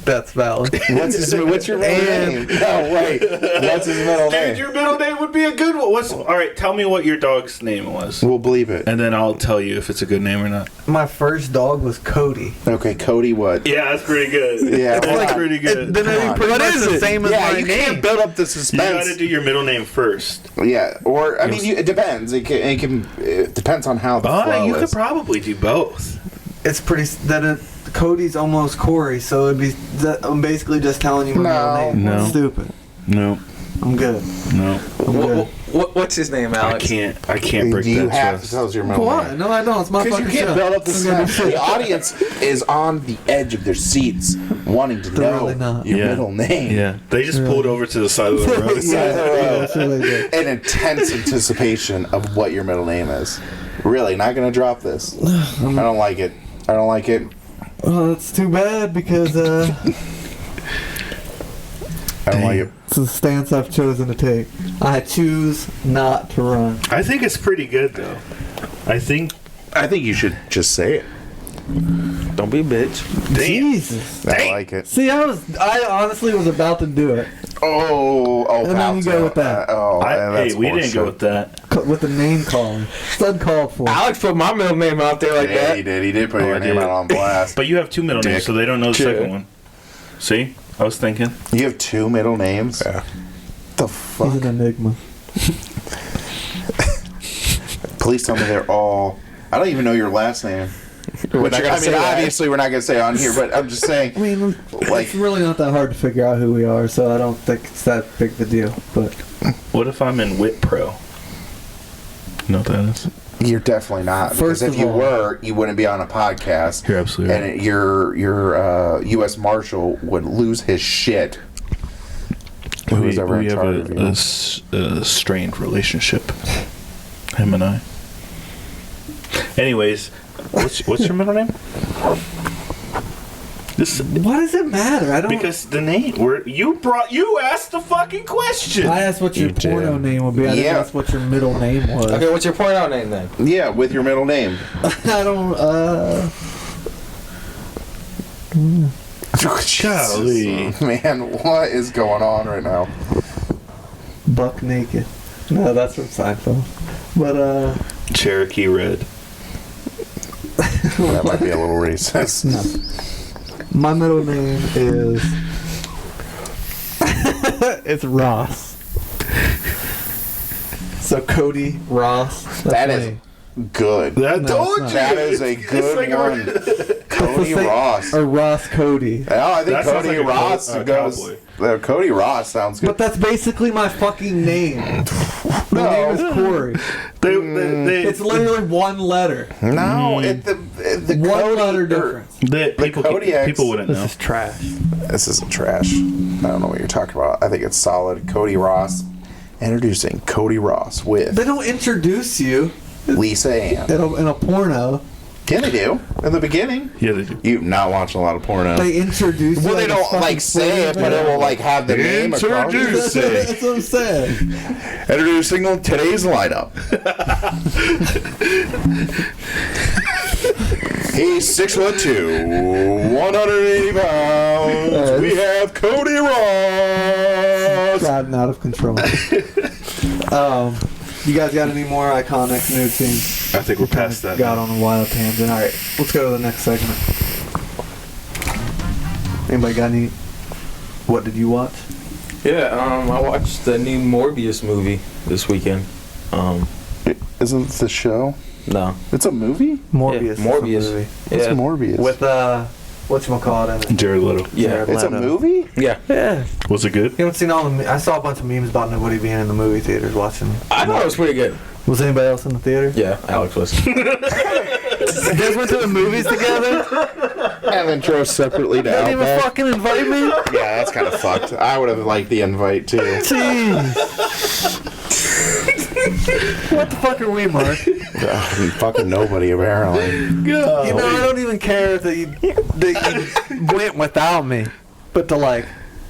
That's valid. What's your middle name? No, wait. What's his middle Dude, name? your middle name would be a good one. All right, tell me what your dog's name was, We'll believe it. and then I'll tell you if it's a good name or not. My first dog was Cody. Okay, Cody. What? Yeah, that's pretty good. Yeah, that's like- pretty good. Then it'd on. be pretty What much is the it? same as Yeah, my you name. can't build up the You suspense. got to do your middle name first. Yeah, or I mean, it depends. It depends on how the flow You is. could probably do both. It's pretty Cody's almost Corey, so it'd be. I'm basically just telling you my middle name. No. It's stupid. No, I'm good. no, I'm good. What's his name, Alex? I can't break You that have to trust. tell us your middle What? name. No, I don't. It's my Because you fucking can't show. build up the suspense. The audience is on the edge of their seats, wanting to They're know really not. your Yeah. middle name. Yeah, they just pulled over to the side of the road. That's really good. An intense anticipation of what your middle name is. Really, not gonna drop this. I don't like it. I don't like it. Well, it's too bad because I don't like it. It's the stance I've chosen to take. I choose not to run. I think it's pretty good though. I think you should just say it. Don't be a bitch. Jesus. I like it. See, I honestly was about to do it. Oh, And then you go with that. hey, we didn't go with that. With the name calling. It's uncalled for. Alex put my middle name out there like Yeah, that. he did. He did put Oh, your I name did. out on blast. But you have two middle names, so they don't know the Sure. second one. See? I was thinking. You have 2 middle names? Yeah. The He's fuck? an enigma. Please tell me they're all... I don't even know your last name. Which, not gonna I mean, say that. obviously we're not going to say on here, but I'm just saying... I mean, Like- it's really not that hard to figure out who we are, so I don't think it's that big of a deal. But What if I'm in Wit Pro? You know what that is? You're definitely not. Because First if of you all- were, you wouldn't be on a podcast. You're absolutely right. And your U.S. Marshal would lose his shit. Who's ever in we have charge of you. a strained relationship. Him and I. Anyways, what's your middle name? This why does it matter? I don't. because the name you asked the fucking question. I asked what your You did. porno name would be. I didn't Yeah. ask what your middle name was. Okay, what's your point out name then? Yeah, with your middle name. I don't. Golly. Man, what is going on right now? Buck naked. No, that's from Seinfeld. But Cherokee Red. That might be a little racist. no. My middle name is. It's Ross. So Cody Ross. That's That my is name. good. That No, told it's you. That is a It's good like one. Cody Let's say- Ross. Or Ross Cody. Oh, I think That sounds Cody like a Ross goes. cowboy. Cody Ross sounds good. But that's basically my fucking name. My name is Corey. It's literally one letter. No, the One Cody, letter difference. People Kodiaks- wouldn't know. trash. This isn't trash. I don't know what you're talking about. I think it's solid. Cody Ross. Introducing Cody Ross They with don't introduce you Lisa Ann. in a porno. Can they do? In the beginning? Yeah, they do. You've not watched a lot of porno. They introduce you. Well, they like a don't fucking like say it, but it will like have the name across. Introduce it. That's what I'm saying. Introducing today's lineup. He's 6'2", 180 pounds. We have Cody Ross. Gotten out of control. You guys got any more iconic nude scenes? I think we're past that. Got on a wild tangent. All right, let's go to the next segment. Anybody got any? What did you watch? Yeah, I watched the new Morbius movie this weekend. Isn't it the show? No. It's a movie? Morbius. Yeah, is a Morbius. movie. What's Yeah. Morbius? With whatchamacallit in it. Jared Leto. Yeah. Jared It's a Leto. movie? Yeah. Yeah. Was it good? You haven't seen all the. I saw a bunch of memes about nobody being in the movie theaters watching. I thought it was pretty good. Was anybody else in the theater? Yeah, Alex was. You guys went to the movies together? And then drove separately to Didn't even Outback. fucking invite me? Yeah, that's kind of fucked. I would have liked the invite too. Jeez. What the fuck are we, Mark? Fucking nobody apparently. You know, I don't even care that you went without me, but to like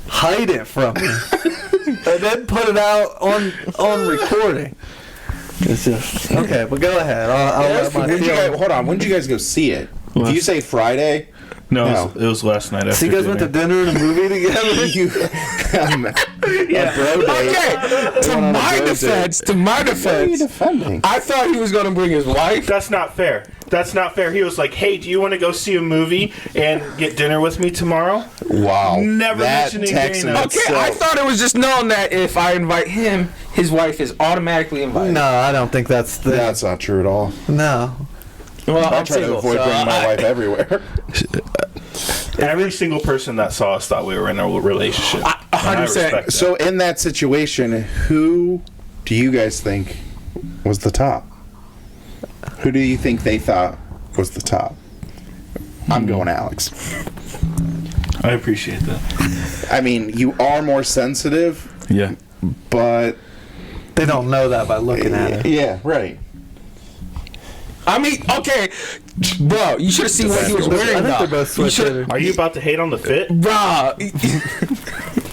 hide it from me and then put it out on recording. It's just okay. But go ahead. I'll let my When did you feelings- guys, hold on, when did you guys go see it? Did you say Friday? No, No. It was last night. After So you guys went to dinner and a movie together? You, a bro date. Okay, to on a my bro defense, What are you defending? I thought he was gonna bring his wife. That's not fair. That's not fair. He was like, "Hey, do you want to go see a movie and get dinner with me tomorrow?" Wow. Never that mentioning text in Dana. Okay, I itself- thought it was just known that if I invite him, his wife is automatically invited. No, I don't think that's the. That's not true at all. No. Well, I I'm try to single, avoid so bringing my wife everywhere. Every single person that saw us thought we were in a relationship. And I 100%. respect that. So in that situation, who do you guys think was the top? Who do you think they thought was the top? I'm going Alex. I appreciate that. I mean, you are more sensitive, Yeah. but They don't know that by looking at it. yeah, right. I mean, okay, bro, you should have seen what he was I wearing. think they're though. both You sweat should- shitters. Are you about to hate on the fit? Bro,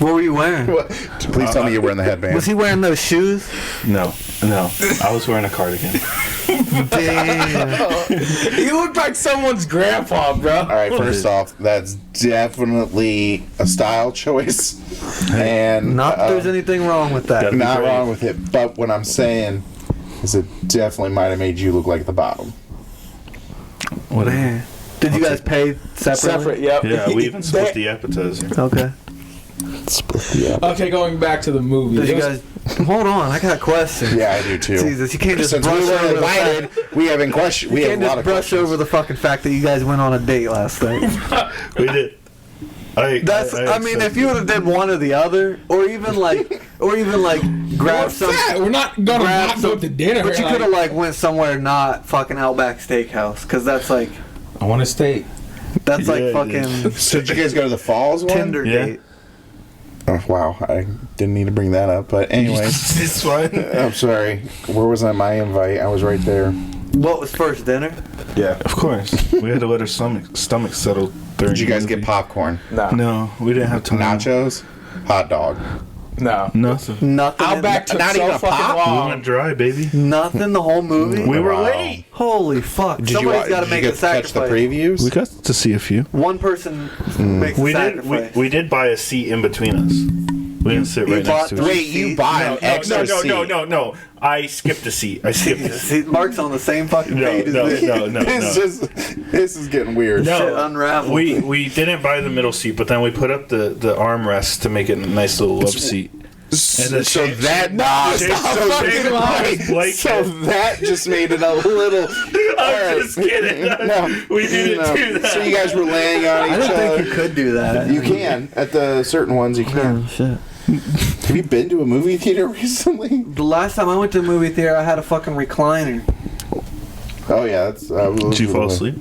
What were you wearing? Please tell me you're wearing the headband. Was he wearing those shoes? No. I was wearing a cardigan. Damn. You look like someone's grandpa, bro. All right, first off, that's definitely a style choice, and Not that there's anything wrong with that. Gotta be not brave. wrong with it. But what I'm saying is, it definitely might have made you look like the bottom. Whatever. Man. Did you guys pay separately? Separate, yep. Yeah, we even split the appetizer. Okay. Split the up. Okay, going back to the movie. Did you guys... Hold on, I got questions. Yeah, I do too. Jesus, you can't just Since brush we were over the invited, we have in question. We You have can't a lot just of brush questions. over the fucking fact that you guys went on a date last night. We did. I mean, if you would have did one or the other, or even like grab some. We're not gonna grab not go some- to dinner. But you could have like went somewhere not fucking Outback Steakhouse, because that's like I want to stay. that's like Yeah, fucking So did you guys go to the Falls one? Tinder Yeah. date. Oh, wow, I didn't need to bring that up. But anyway, It's fine. I'm sorry. Where was I? My invite? I was right there. What was first, dinner? Yeah. Of course. We had to let her stomach settle during Did you guys the get movie. popcorn? No, we didn't have time. Nachos? Hot dog? No. Nothing. Nothing. Outback took Not so even a fucking pop? We long. went dry, baby. Nothing the whole movie. We were Wow. late. Holy fuck! Did Somebody's you, got to did make you the get to catch the sacrifice. previews? We got to see a few. One person makes the We did. sacrifice. We did buy a seat in between us. We didn't sit you right bought next to three each Wait, you bought an extra seat? No. I skipped a seat. I skipped a seat. See, Mark's on the same fucking page as this. No. This is getting weird. No. Shit unraveled. We didn't buy the middle seat, but then we put up the armrest to make it a nice little love seat. So Shane- that Blake so that just made it a little. I'm just kidding. No, We didn't do that. So you guys were laying on I each didn't other. think you could do that. You can at the certain ones. You can. Oh, shit. Have you been to a movie theater recently? The last time I went to a movie theater, I had a fucking recliner. Oh yeah, that's. Did you fall asleep?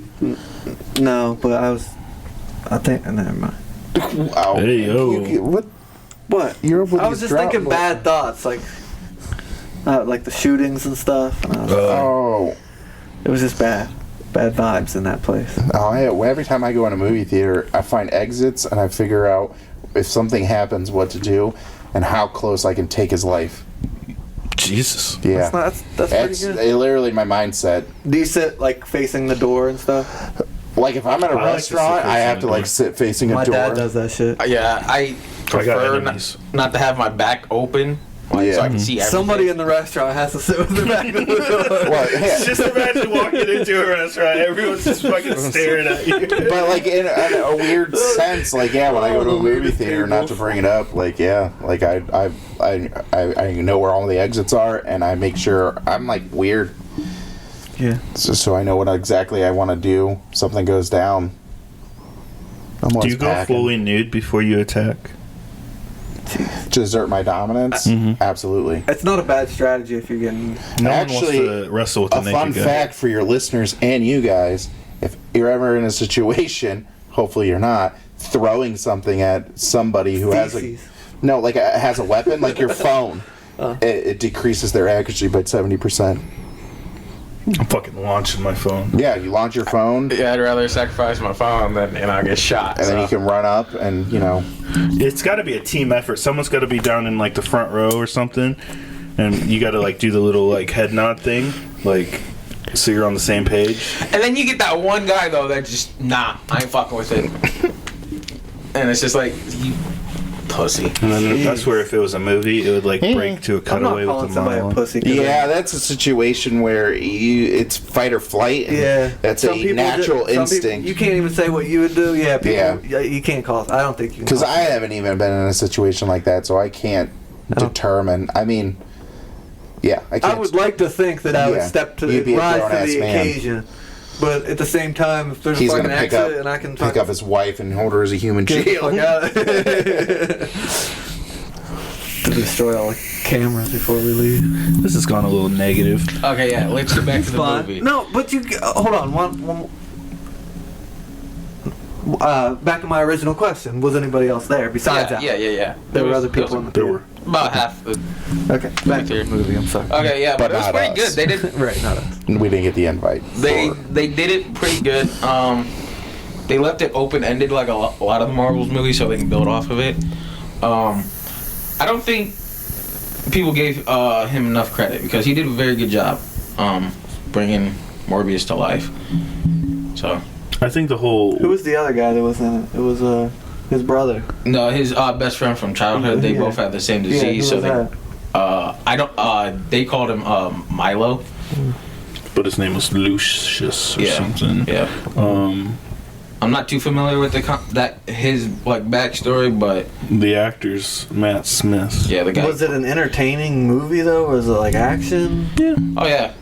No, but I think. Never mind. Wow. Hey, yo. What? What? You're up with I was these just thinking drop- bad thoughts, like the shootings and stuff. And I was, Oh. it was just bad vibes in that place. Every time I go in a movie theater, I find exits and I figure out if something happens, what to do, and how close I can take his life. Jesus. Yeah. That's pretty That's good. literally my mindset. Do you sit like facing the door and stuff? Like if I'm at a I like to sit restaurant, I facing have the to door. like sit facing a My door. dad does that shit. Yeah, I I got prefer enemies. not to have my back open, like, so I can see everything. Somebody in the restaurant has to sit with their back to the door. Well, yeah. Just imagine walking into a restaurant, everyone's just fucking staring at you. But like in a weird sense, like yeah, when I go to a movie theater, not to bring it up, like yeah, like I know where all the exits are, and I make sure I'm like weird, Yeah. so I know what exactly I want to do. Something goes down. I'm Do always you go packing. fully nude before you attack? to exert my dominance? Absolutely. It's not a bad strategy if you're getting. No Actually, one wants to wrestle with A the naked fun guy. fact for your listeners and you guys: if you're ever in a situation, hopefully you're not, throwing something at somebody who has a Feces. has a weapon, like your phone, it decreases their accuracy by 70%. I'm fucking launching my phone. Yeah, you launch your phone, Yeah, I'd rather sacrifice my phone than I get shot. and then you so. can run up and It's got to be a team effort. Someone's got to be down in like the front row or something, and you got to like do the little like head nod thing, like so you're on the same page. And then you get that one guy though that just I ain't fucking with it. And it's just like you pussy. And then that's where if it was a movie, it would like break to a I'm not cutaway calling with a somebody a monologue. pussy. 'cause Yeah, that's a situation where it's fight or flight. And Yeah, that's Some a people natural some people- instinct. you can't even say what you would do. Yeah, people, Yeah. you can't call. I don't think you can. Because call- I haven't even been in a situation like that, so I can't determine. I mean, yeah, I I can't. would like to think that I would Yeah, step to you'd be a rise to grown-ass the man. occasion, but at the same time, if there's He's a gonna fucking pick exit and I can up his wife and hold her as a human get the shield. fuck out. To destroy all the cameras before we leave. This has gone a little negative. Okay, yeah, let's get back to the Fine. movie. No, but you hold on. One. Back to my original question: was anybody else there besides that? Yeah. There were other people in the There theater. were. About half. Okay, back to the movie. I'm sorry. Okay, yeah, but, But it was not pretty us. good. They did Right, not us. We didn't get the invite. they did it pretty good. They left it open ended like a lot of the Marvels movies, so they can build off of it. I don't think people gave him enough credit because he did a very good job bringing Morbius to life. So I think the whole Who was the other guy that was in it? It was his brother. no, his best friend from childhood. They Yeah. both had the same Yeah, disease. who so was they, that? I don't. They called him Milo. but his name was Lucius or Yeah. something. Yeah. I'm not too familiar with his like backstory, but The actor's Matt Smith. yeah, the guy. Was it an entertaining movie though? Was it like action? Yeah, Oh yeah,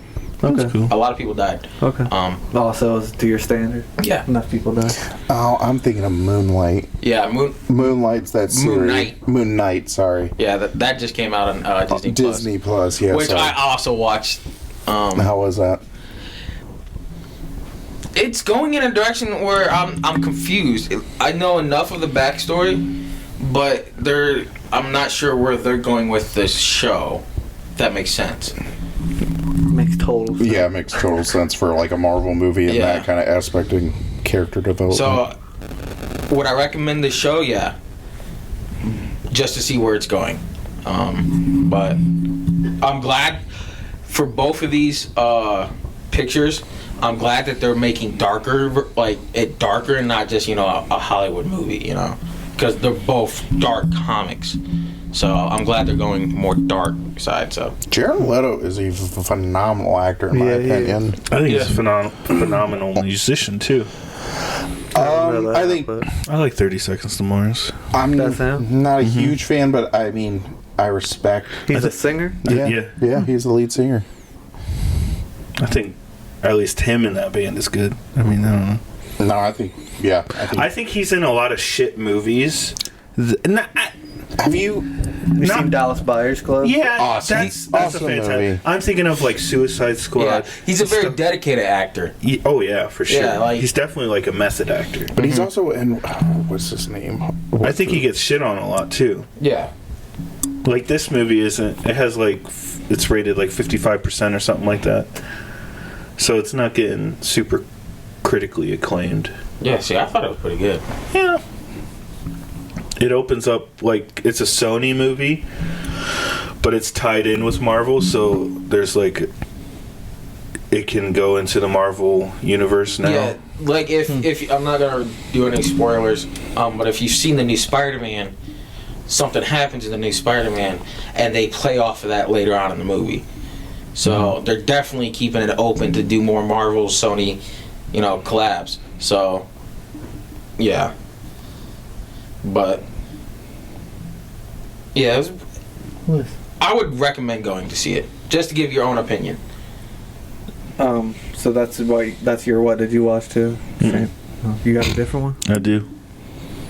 Okay. that's cool. a lot of people died. Okay. Also, it was to your standard. Yeah. Enough people died. Oh, I'm thinking of Moonlight. Yeah, Moonlight's that series. Moon Knight. Moon Knight, sorry. Yeah, that just came out on Disney Plus, Disney Plus, yeah. which sorry. I also watched. How was that? It's going in a direction where I'm confused. I know enough of the backstory, but I'm not sure where they're going with this show. If that makes sense. Makes total sense. Yeah, it makes total sense for like a Marvel movie and Yeah. that kind of aspect of character development. So, would I recommend the show? Yeah, just to see where it's going. But I'm glad for both of these pictures. I'm glad that they're making darker and not just a Hollywood movie, because they're both dark comics. So I'm glad they're going more dark side. So Jared Leto is a phenomenal actor in my Yeah, he is. opinion. I think he's a phenomenal musician too. I think I like 30 Seconds to Mars. I'm That's him? not a huge fan, but I mean I respect. He's a singer. Yeah, he's the lead singer. I think at least him in that band is good. I mean, I don't know. No, I think I think he's in a lot of shit movies. Have you? You seen Dallas Buyers Club? Yeah, Awesome. that's Awesome a fantastic. movie. I'm thinking of like Suicide Squad. yeah, he's a very dedicated actor. Oh yeah, for sure. Yeah, like- he's definitely like a method actor. But he's also in. What's his name? I think he gets shit on a lot too. Yeah, Like this movie isn't. It has like it's rated like 55% or something like that. So it's not getting super critically acclaimed. yeah. See, I thought it was pretty good. Yeah. It opens up like it's a Sony movie, but it's tied in with Marvel, so there's like it can go into the Marvel universe now. Yeah, like if I'm not gonna do any spoilers, but if you've seen the new Spider-Man, something happens in the new Spider-Man, and they play off of that later on in the movie. So they're definitely keeping it open to do more Marvel, Sony, collabs. So yeah, but yeah, I would recommend going to see it just to give your own opinion. So that's your what did you watch too? Mhm. Oh, you got a different one? I do.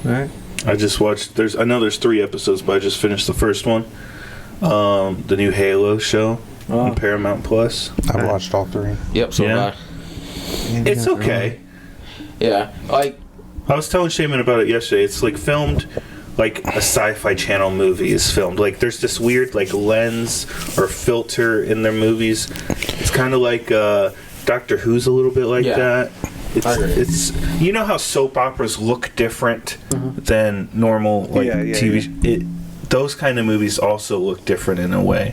All right. I just watched. I know there's 3 episodes, but I just finished the first one. The new Halo show on Paramount Plus. I watched all 3. Yep. So Yeah. It's okay. yeah, like. I was telling Shaman about it yesterday. It's like filmed like a sci-fi channel movie is filmed. Like there's this weird like lens or filter in their movies. It's kind of like Doctor Who's a little bit like Yeah. that. I agree. It's you know how soap operas look different than normal like Yeah, yeah, TV. Those kind of movies also look different in a way.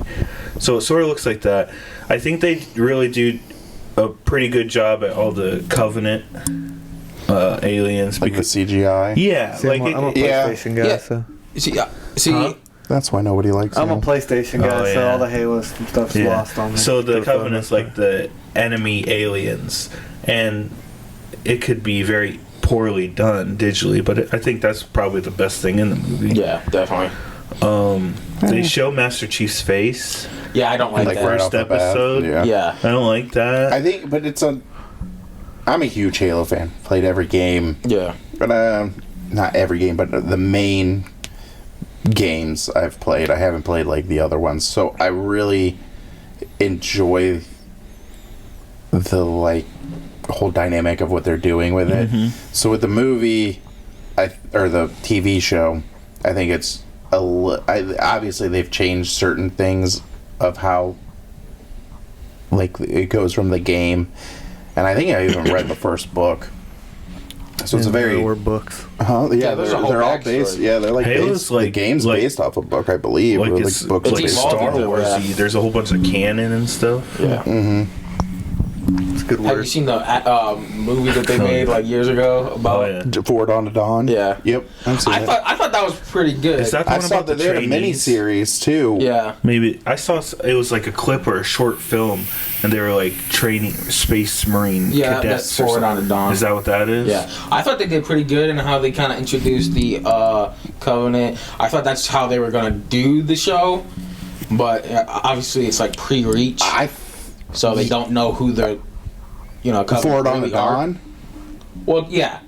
So it sort of looks like that. I think they really do a pretty good job at all the Covenant aliens. Like the CGI. Yeah, See, like I'm a yeah. PlayStation guy, Yeah. so See, Huh? That's why nobody likes I'm a him. PlayStation guy, Oh, so yeah. all the Halo stuff's yeah. lost on me. So the For fun. Covenant's like the enemy aliens, and it could be very poorly done digitally, but I think that's probably the best thing in the movie. yeah, definitely. They show Master Chief's face. Yeah, I don't like, Like that. right First off the bat. episode. Yeah. Yeah. I don't like that. I think, but I'm a huge Halo fan. Played every game, Yeah. but not every game, but the main games I've played. I haven't played like the other ones, so I really enjoy the like whole dynamic of what they're doing with it. So with the movie, or the TV show, I think it's obviously they've changed certain things of how like it goes from the game, and I think I even read the first book. So it's a very or books. yeah, there's a whole they're all backstory. based. Yeah, they're like Halo's based, like- the game's like- based off a book, I believe. Like or it's books like It's Star evolving, Wars-y. yeah. There's a whole bunch of canon and stuff. Yeah. It's a good Have you word. seen the movie that they made like years ago about? Oh yeah. Forward on to Dawn. Yeah. Yep. I've seen I it. thought that was pretty good. Is that the I one saw about that the they had a mini trainees? series too. Yeah. Maybe I saw it was like a clip or a short film, and they were like training space marine Yeah, cadets. that's or Forward on something. to Dawn. Is that what that is? Yeah, I thought they did pretty good in how they kind of introduced the Covenant. I thought that's how they were gonna do the show, but obviously it's like pre-Reach, so they don't know who the Covenant Forward on really to are. Dawn. Well, yeah,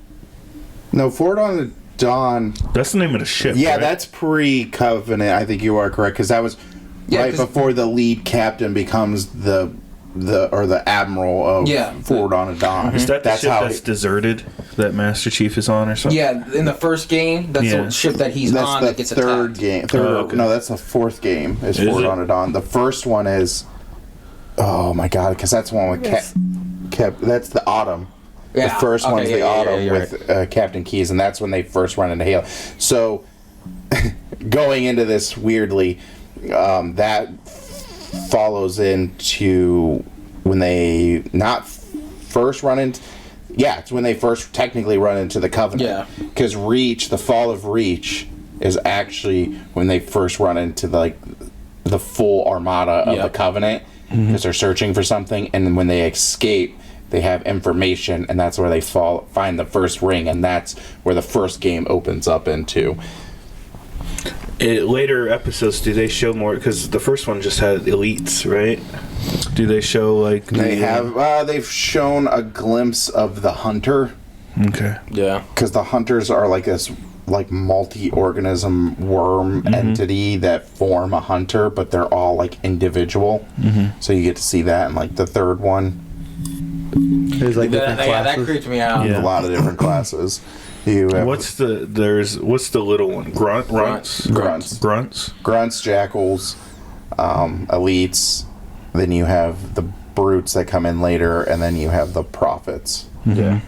No, Forward on to Dawn. That's the name of the ship. Yeah, right? that's pre-Covenant. I think you are correct because that was Yeah, right 'cause- before the lead captain becomes the admiral of Yeah. Forward on to Dawn. Is that the that's ship how that's deserted that Master Chief is on or something? yeah. In the first game, that's Yeah. the ship that he's That's on the that gets third attacked. game. Oh, okay. No, that's the fourth game. Is Is Forward it? on to Dawn. The first one is. Oh my god! Because that's the one with that's the Autumn. Yeah, The first okay, one's yeah, the yeah, Autumn you're with Captain Keyes, and that's when they first run into Halo. So, going into this weirdly, that follows into when they not first run into. Yeah, it's when they first technically run into the Covenant. Yeah. Because Reach, the fall of Reach, is actually when they first run into the full armada of Yep. the Covenant, because they're searching for something, and then when they escape, they have information, and that's where they find the first ring, and that's where the first game opens up into. Later episodes, do they show more? Because the first one just had elites, right? Do they show like They have they've shown a glimpse of the Hunter, Okay. Yeah, because the Hunters are like this multi-organism worm entity that form a hunter, but they're all like individual. So you get to see that in like the third one. There's like different that classes. creeped me out. Yeah. A lot of different classes. You have What's the little one? Grunts. grunts, jackals, elites. Then you have the brutes that come in later, and then you have the prophets. Yeah.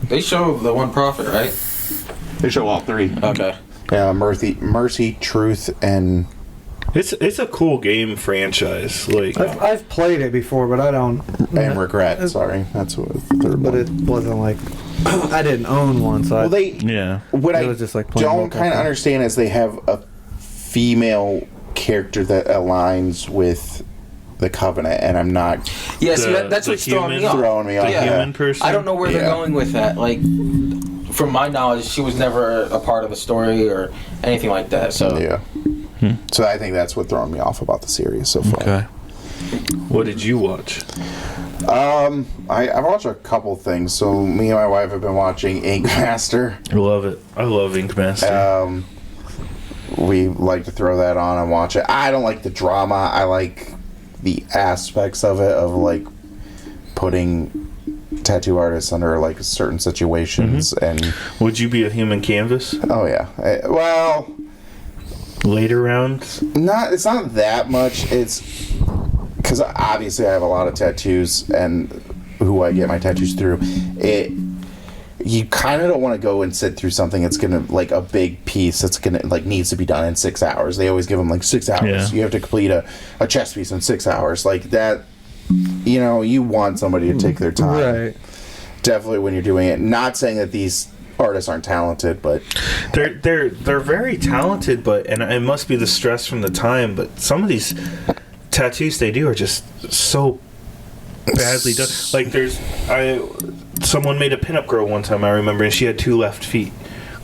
They show the one prophet, right? They show all three. Okay. Yeah, mercy, truth, and It's a cool game franchise. Like I've played it before, but I don't. regret. Sorry, that's what the third But one. it wasn't like I didn't own one, so Well, they yeah. what It I was just like playing don't multiple. kind of understand is they have a female character that aligns with the Covenant, and I'm not Yeah, see, The- that's the what's throwing me human- off. throwing me off. The Yeah. human person. I don't know where they're Yeah. going with that. Like, from my knowledge, she was never a part of the story or anything like that. So Yeah. So I think that's what throwing me off about the series so far. Okay. What did you watch? I've watched a couple things. So me and my wife have been watching Ink Master. I love it. I love Ink Master. We like to throw that on and watch it. I don't like the drama. I like the aspects of it, of like putting tattoo artists under like certain situations and Would you be a human canvas? oh yeah. Well, Later rounds? it's not that much. It's because obviously I have a lot of tattoos, and who I get my tattoos through, you kind of don't want to go and sit through something that's gonna like a big piece that's gonna like needs to be done in 6 hours. They always give them like 6 hours. Yeah. You have to complete a chest piece in 6 hours, like that. You know, you want somebody to take their time. Right. Definitely when you're doing it. Not saying that these artists aren't talented, but They're very talented, but and it must be the stress from the time. But some of these tattoos they do are just so badly done. Like someone made a pinup girl one time, I remember, and she had 2 left feet.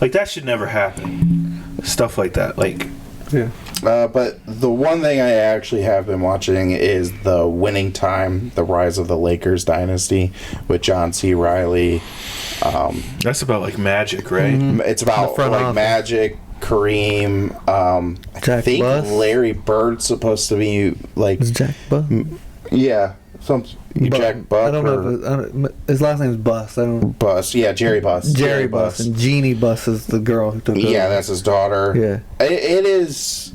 Like that should never happen. Stuff like that. Like Yeah. but the one thing I actually have been watching is The Winning Time, The Rise of the Lakers Dynasty with John C. Reilly. that's about like magic, right? It's about The front like office. Magic, Kareem. I Jack think Buss? Larry Bird's supposed to be like Is Jack Buss? yeah, Jack Buck I don't know. or If I don't, his last name is Buss. I don't. Buss. Yeah, Jerry Buss. Jerry Buss and Jeannie Buss is the girl who took over. Yeah, that's his daughter. Yeah. It is.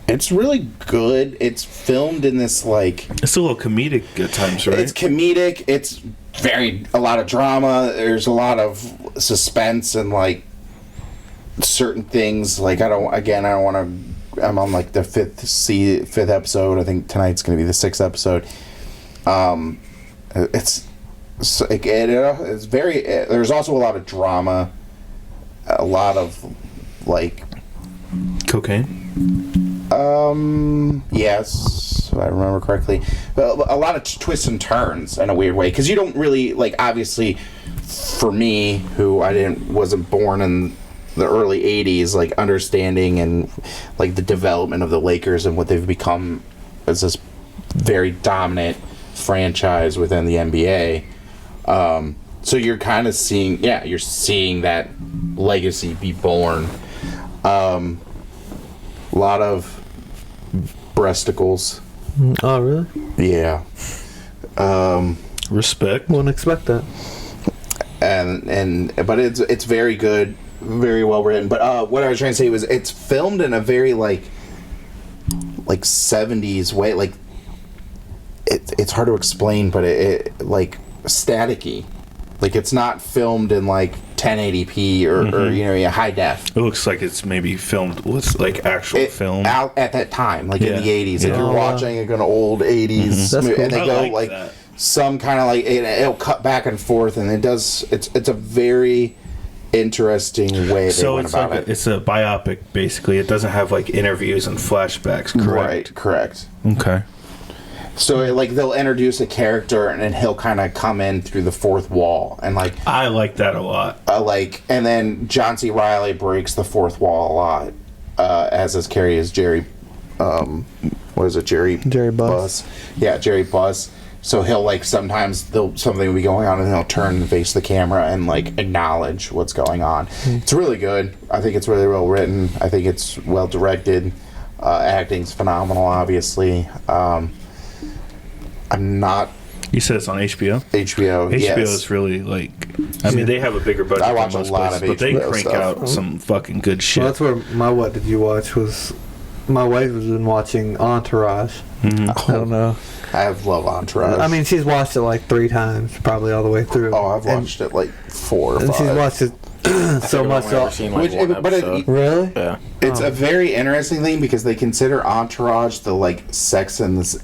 It's really good. It's filmed in this like. It's a little comedic at times, right? It's comedic. It's a lot of drama. There's a lot of suspense and like certain things. Like I don't want to. I'm on like the fifth episode. I think tonight's going to be the 6th episode. It's very. There's also a lot of drama. A lot of like Cocaine. Yes, if I remember correctly, but a lot of twists and turns in a weird way, because you don't really like. Obviously, for me, who wasn't born in the early '80s, like understanding and like the development of the Lakers and what they've become as this very dominant franchise within the NBA. So you're kind of seeing that legacy be born. A lot of breasticles. Oh, really? Yeah. Respect. Wouldn't expect that. But it's very good, very well written. But what I was trying to say was it's filmed in a very like 70s way. Like it's hard to explain, but it like staticky. Like it's not filmed in like 1080p or high def. It looks like it's maybe filmed with like actual film out at that time, like in the 80s. Yeah. Like you're watching like an old 80s That's movie, cool. and they I go like like that. some kind of like it'll cut back and forth, and it's a very interesting way they went it's about like it. it's a biopic basically. It doesn't have like interviews and flashbacks. Correct. Right, correct. Okay. So like they'll introduce a character, and then he'll kind of come in through the fourth wall, and like I like that a lot. and then John C. Reilly breaks the fourth wall a lot, as his carry is Jerry. What is it, Jerry? Jerry Buss. Yeah, Jerry Buss. So he'll like sometimes something will be going on, and he'll turn and face the camera and like acknowledge what's going on. It's really good. I think it's really well written. I think it's well directed. Acting's phenomenal, obviously. I'm not. You said it's on HBO. HBO. HBO yes. is really like. I mean, they have a bigger budget I watch than a most lot places, of but they HBO crank stuff. out some fucking good shit. Well, that's where my what did you watch was. My wife has been watching Entourage. Mhm. I don't know. I love Entourage. I mean, she's watched it like 3 times, probably all the way through. Oh, I've watched it like 4 or 5. And she's watched it so much. I've ever seen like Which- one but it- episode. Really? Yeah. It's a very interesting thing because they consider Entourage the like Sex in the City?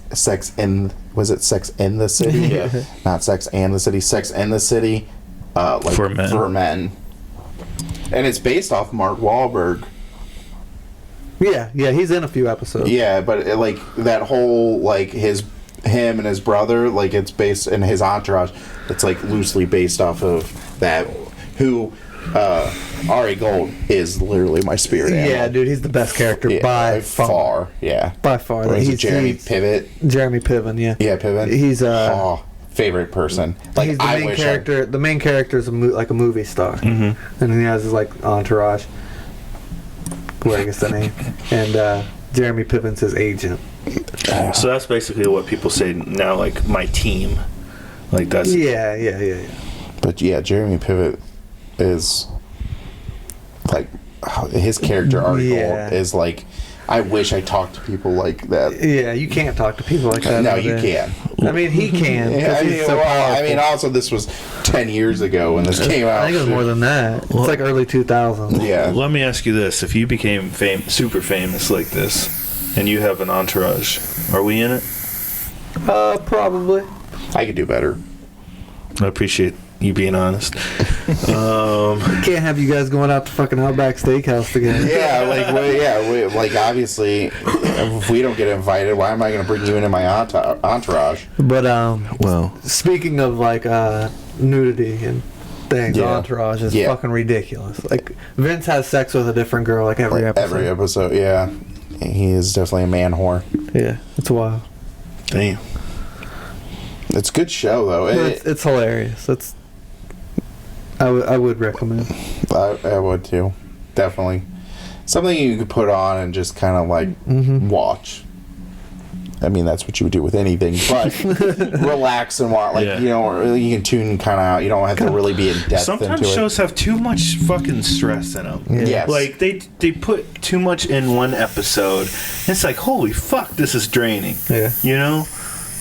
Yeah. Not Sex and the City. Sex and the City. Like For men. And it's based off Mark Wahlberg. Yeah, he's in a few episodes. Yeah, but like that whole like him and his brother, like it's based in his entourage. It's like loosely based off of that. Who Ari Gold is literally my spirit animal. Yeah, dude, he's the best character Yeah, by far. Yeah, By far. Or is it He's Jeremy Piven? Jeremy Piven, yeah. Yeah, Piven. He's favorite person. Like he's the I main wish character. The main character is like a movie star, and then he has his like entourage. Where I guess the name, and Jeremy Piven's his agent. So that's basically what people say now. Like my team, like that's Yeah. But yeah, Jeremy Piven is like his character Ari Yeah. Gold is like. I wish I talked to people like that. Yeah, you can't talk to people like that. No, over you there. can. I mean, he can. Yeah, 'cause I he's mean, so powerful. also this was 10 years ago when this came out. I think it was more than that. It's like early 2000s. Yeah. Let me ask you this: if you became super famous like this, and you have an entourage, are we in it? Probably. I could do better. I appreciate you being honest. Can't have you guys going out to fucking Outback Steakhouse together. Yeah, like obviously, if we don't get invited, why am I going to bring you into my entourage? But Well, speaking of like nudity and things, Yeah. Entourage is Yeah. fucking ridiculous. Like Vince has sex with a different girl like every episode. Every episode, yeah. He is definitely a man whore. Yeah, it's wild. damn. It's a good show though. But it's hilarious. I would recommend. I would too, definitely. Something you could put on and just kind of like watch. I mean, that's what you would do with anything, but relax and watch. Like, Yeah. you can tune kind of out. You don't have to really be in depth Sometimes into shows have too much fucking stress in them. Yeah. Yes. Like they put too much in one episode. It's like, holy fuck, this is draining. Yeah. You know,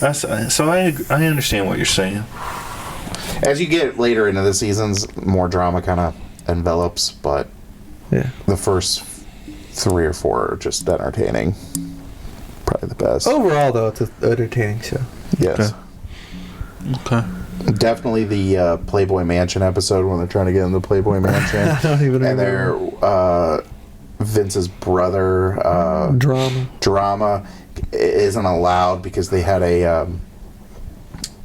that's so I understand what you're saying. As you get later into the seasons, more drama kind of envelops, but Yeah. the first 3 or 4 are just entertaining. Probably the best. Overall, though, it's an entertaining show. Yes. Okay. Definitely the Playboy Mansion episode when they're trying to get in the Playboy Mansion. I don't even And remember. they're Vince's brother drama isn't allowed because they had a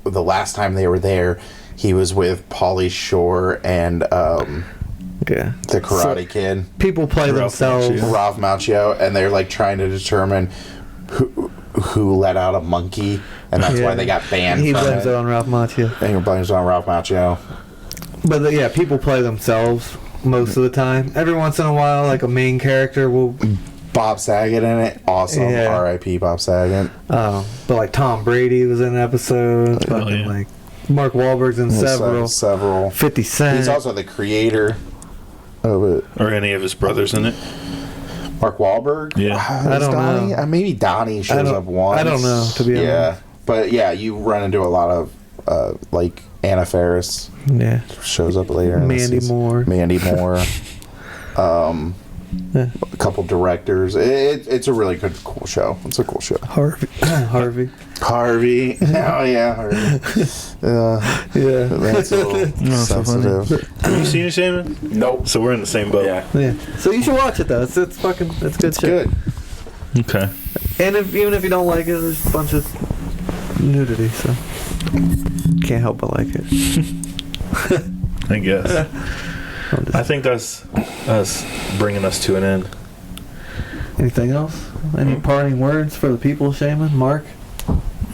the last time they were there, he was with Pauly Shore and Yeah. the Karate Kid, People play Ralph themselves. Macchio. Ralph Macchio, and they're like trying to determine who let out a monkey, and that's why they got banned He from blames it it. on Ralph Macchio. And he blames it on Ralph Macchio. But yeah, people play themselves most of the time. Every once in a while, like a main character will. Bob Saget in it, awesome. Yeah. R.I.P. Bob Saget. But like Tom Brady was in an episode. Oh, Fucking yeah. like Mark Wahlberg's in several. Several. 50 Cent. He's also the creator of it. Or any of his brothers in it? Mark Wahlberg? Yeah. I Is don't Donnie? know. Maybe Donnie shows up once. I don't know, to be Yeah. honest. But yeah, you run into a lot of, like, Anna Faris Yeah. shows up later. in the Mandy season. Moore. Mandy Moore. Yeah. A couple directors. It's a really good, cool show. It's a cool show. Harvey. Harvey. Harvey. Oh, yeah, Harvey. Yeah. That's a little so funny. sensitive. Have you seen it, Shaman? Nope. So we're in the same boat. Yeah. Yeah. So you should watch it though. It's fucking it's good It's shit. good. Okay. And even if you don't like it, there's a bunch of nudity, so can't help but like it. I guess. I think that's us bringing us to an end. Anything else? Any parting words for the people, Shaman? Mark?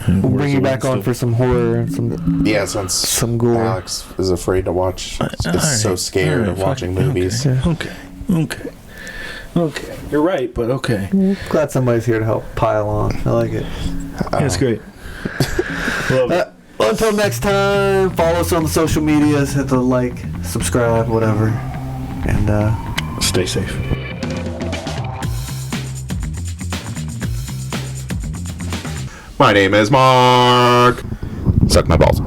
We'll bring you back on for some horror and some Yeah, since some gore. Alex is afraid to watch. Is so scared of watching movies. Okay. You're right, but okay. Glad somebody's here to help pile on. I like it. That's great. Love it. Until next time, follow us on the social medias, hit the like, subscribe, whatever. And Stay safe. My name is Mark. Suck my balls.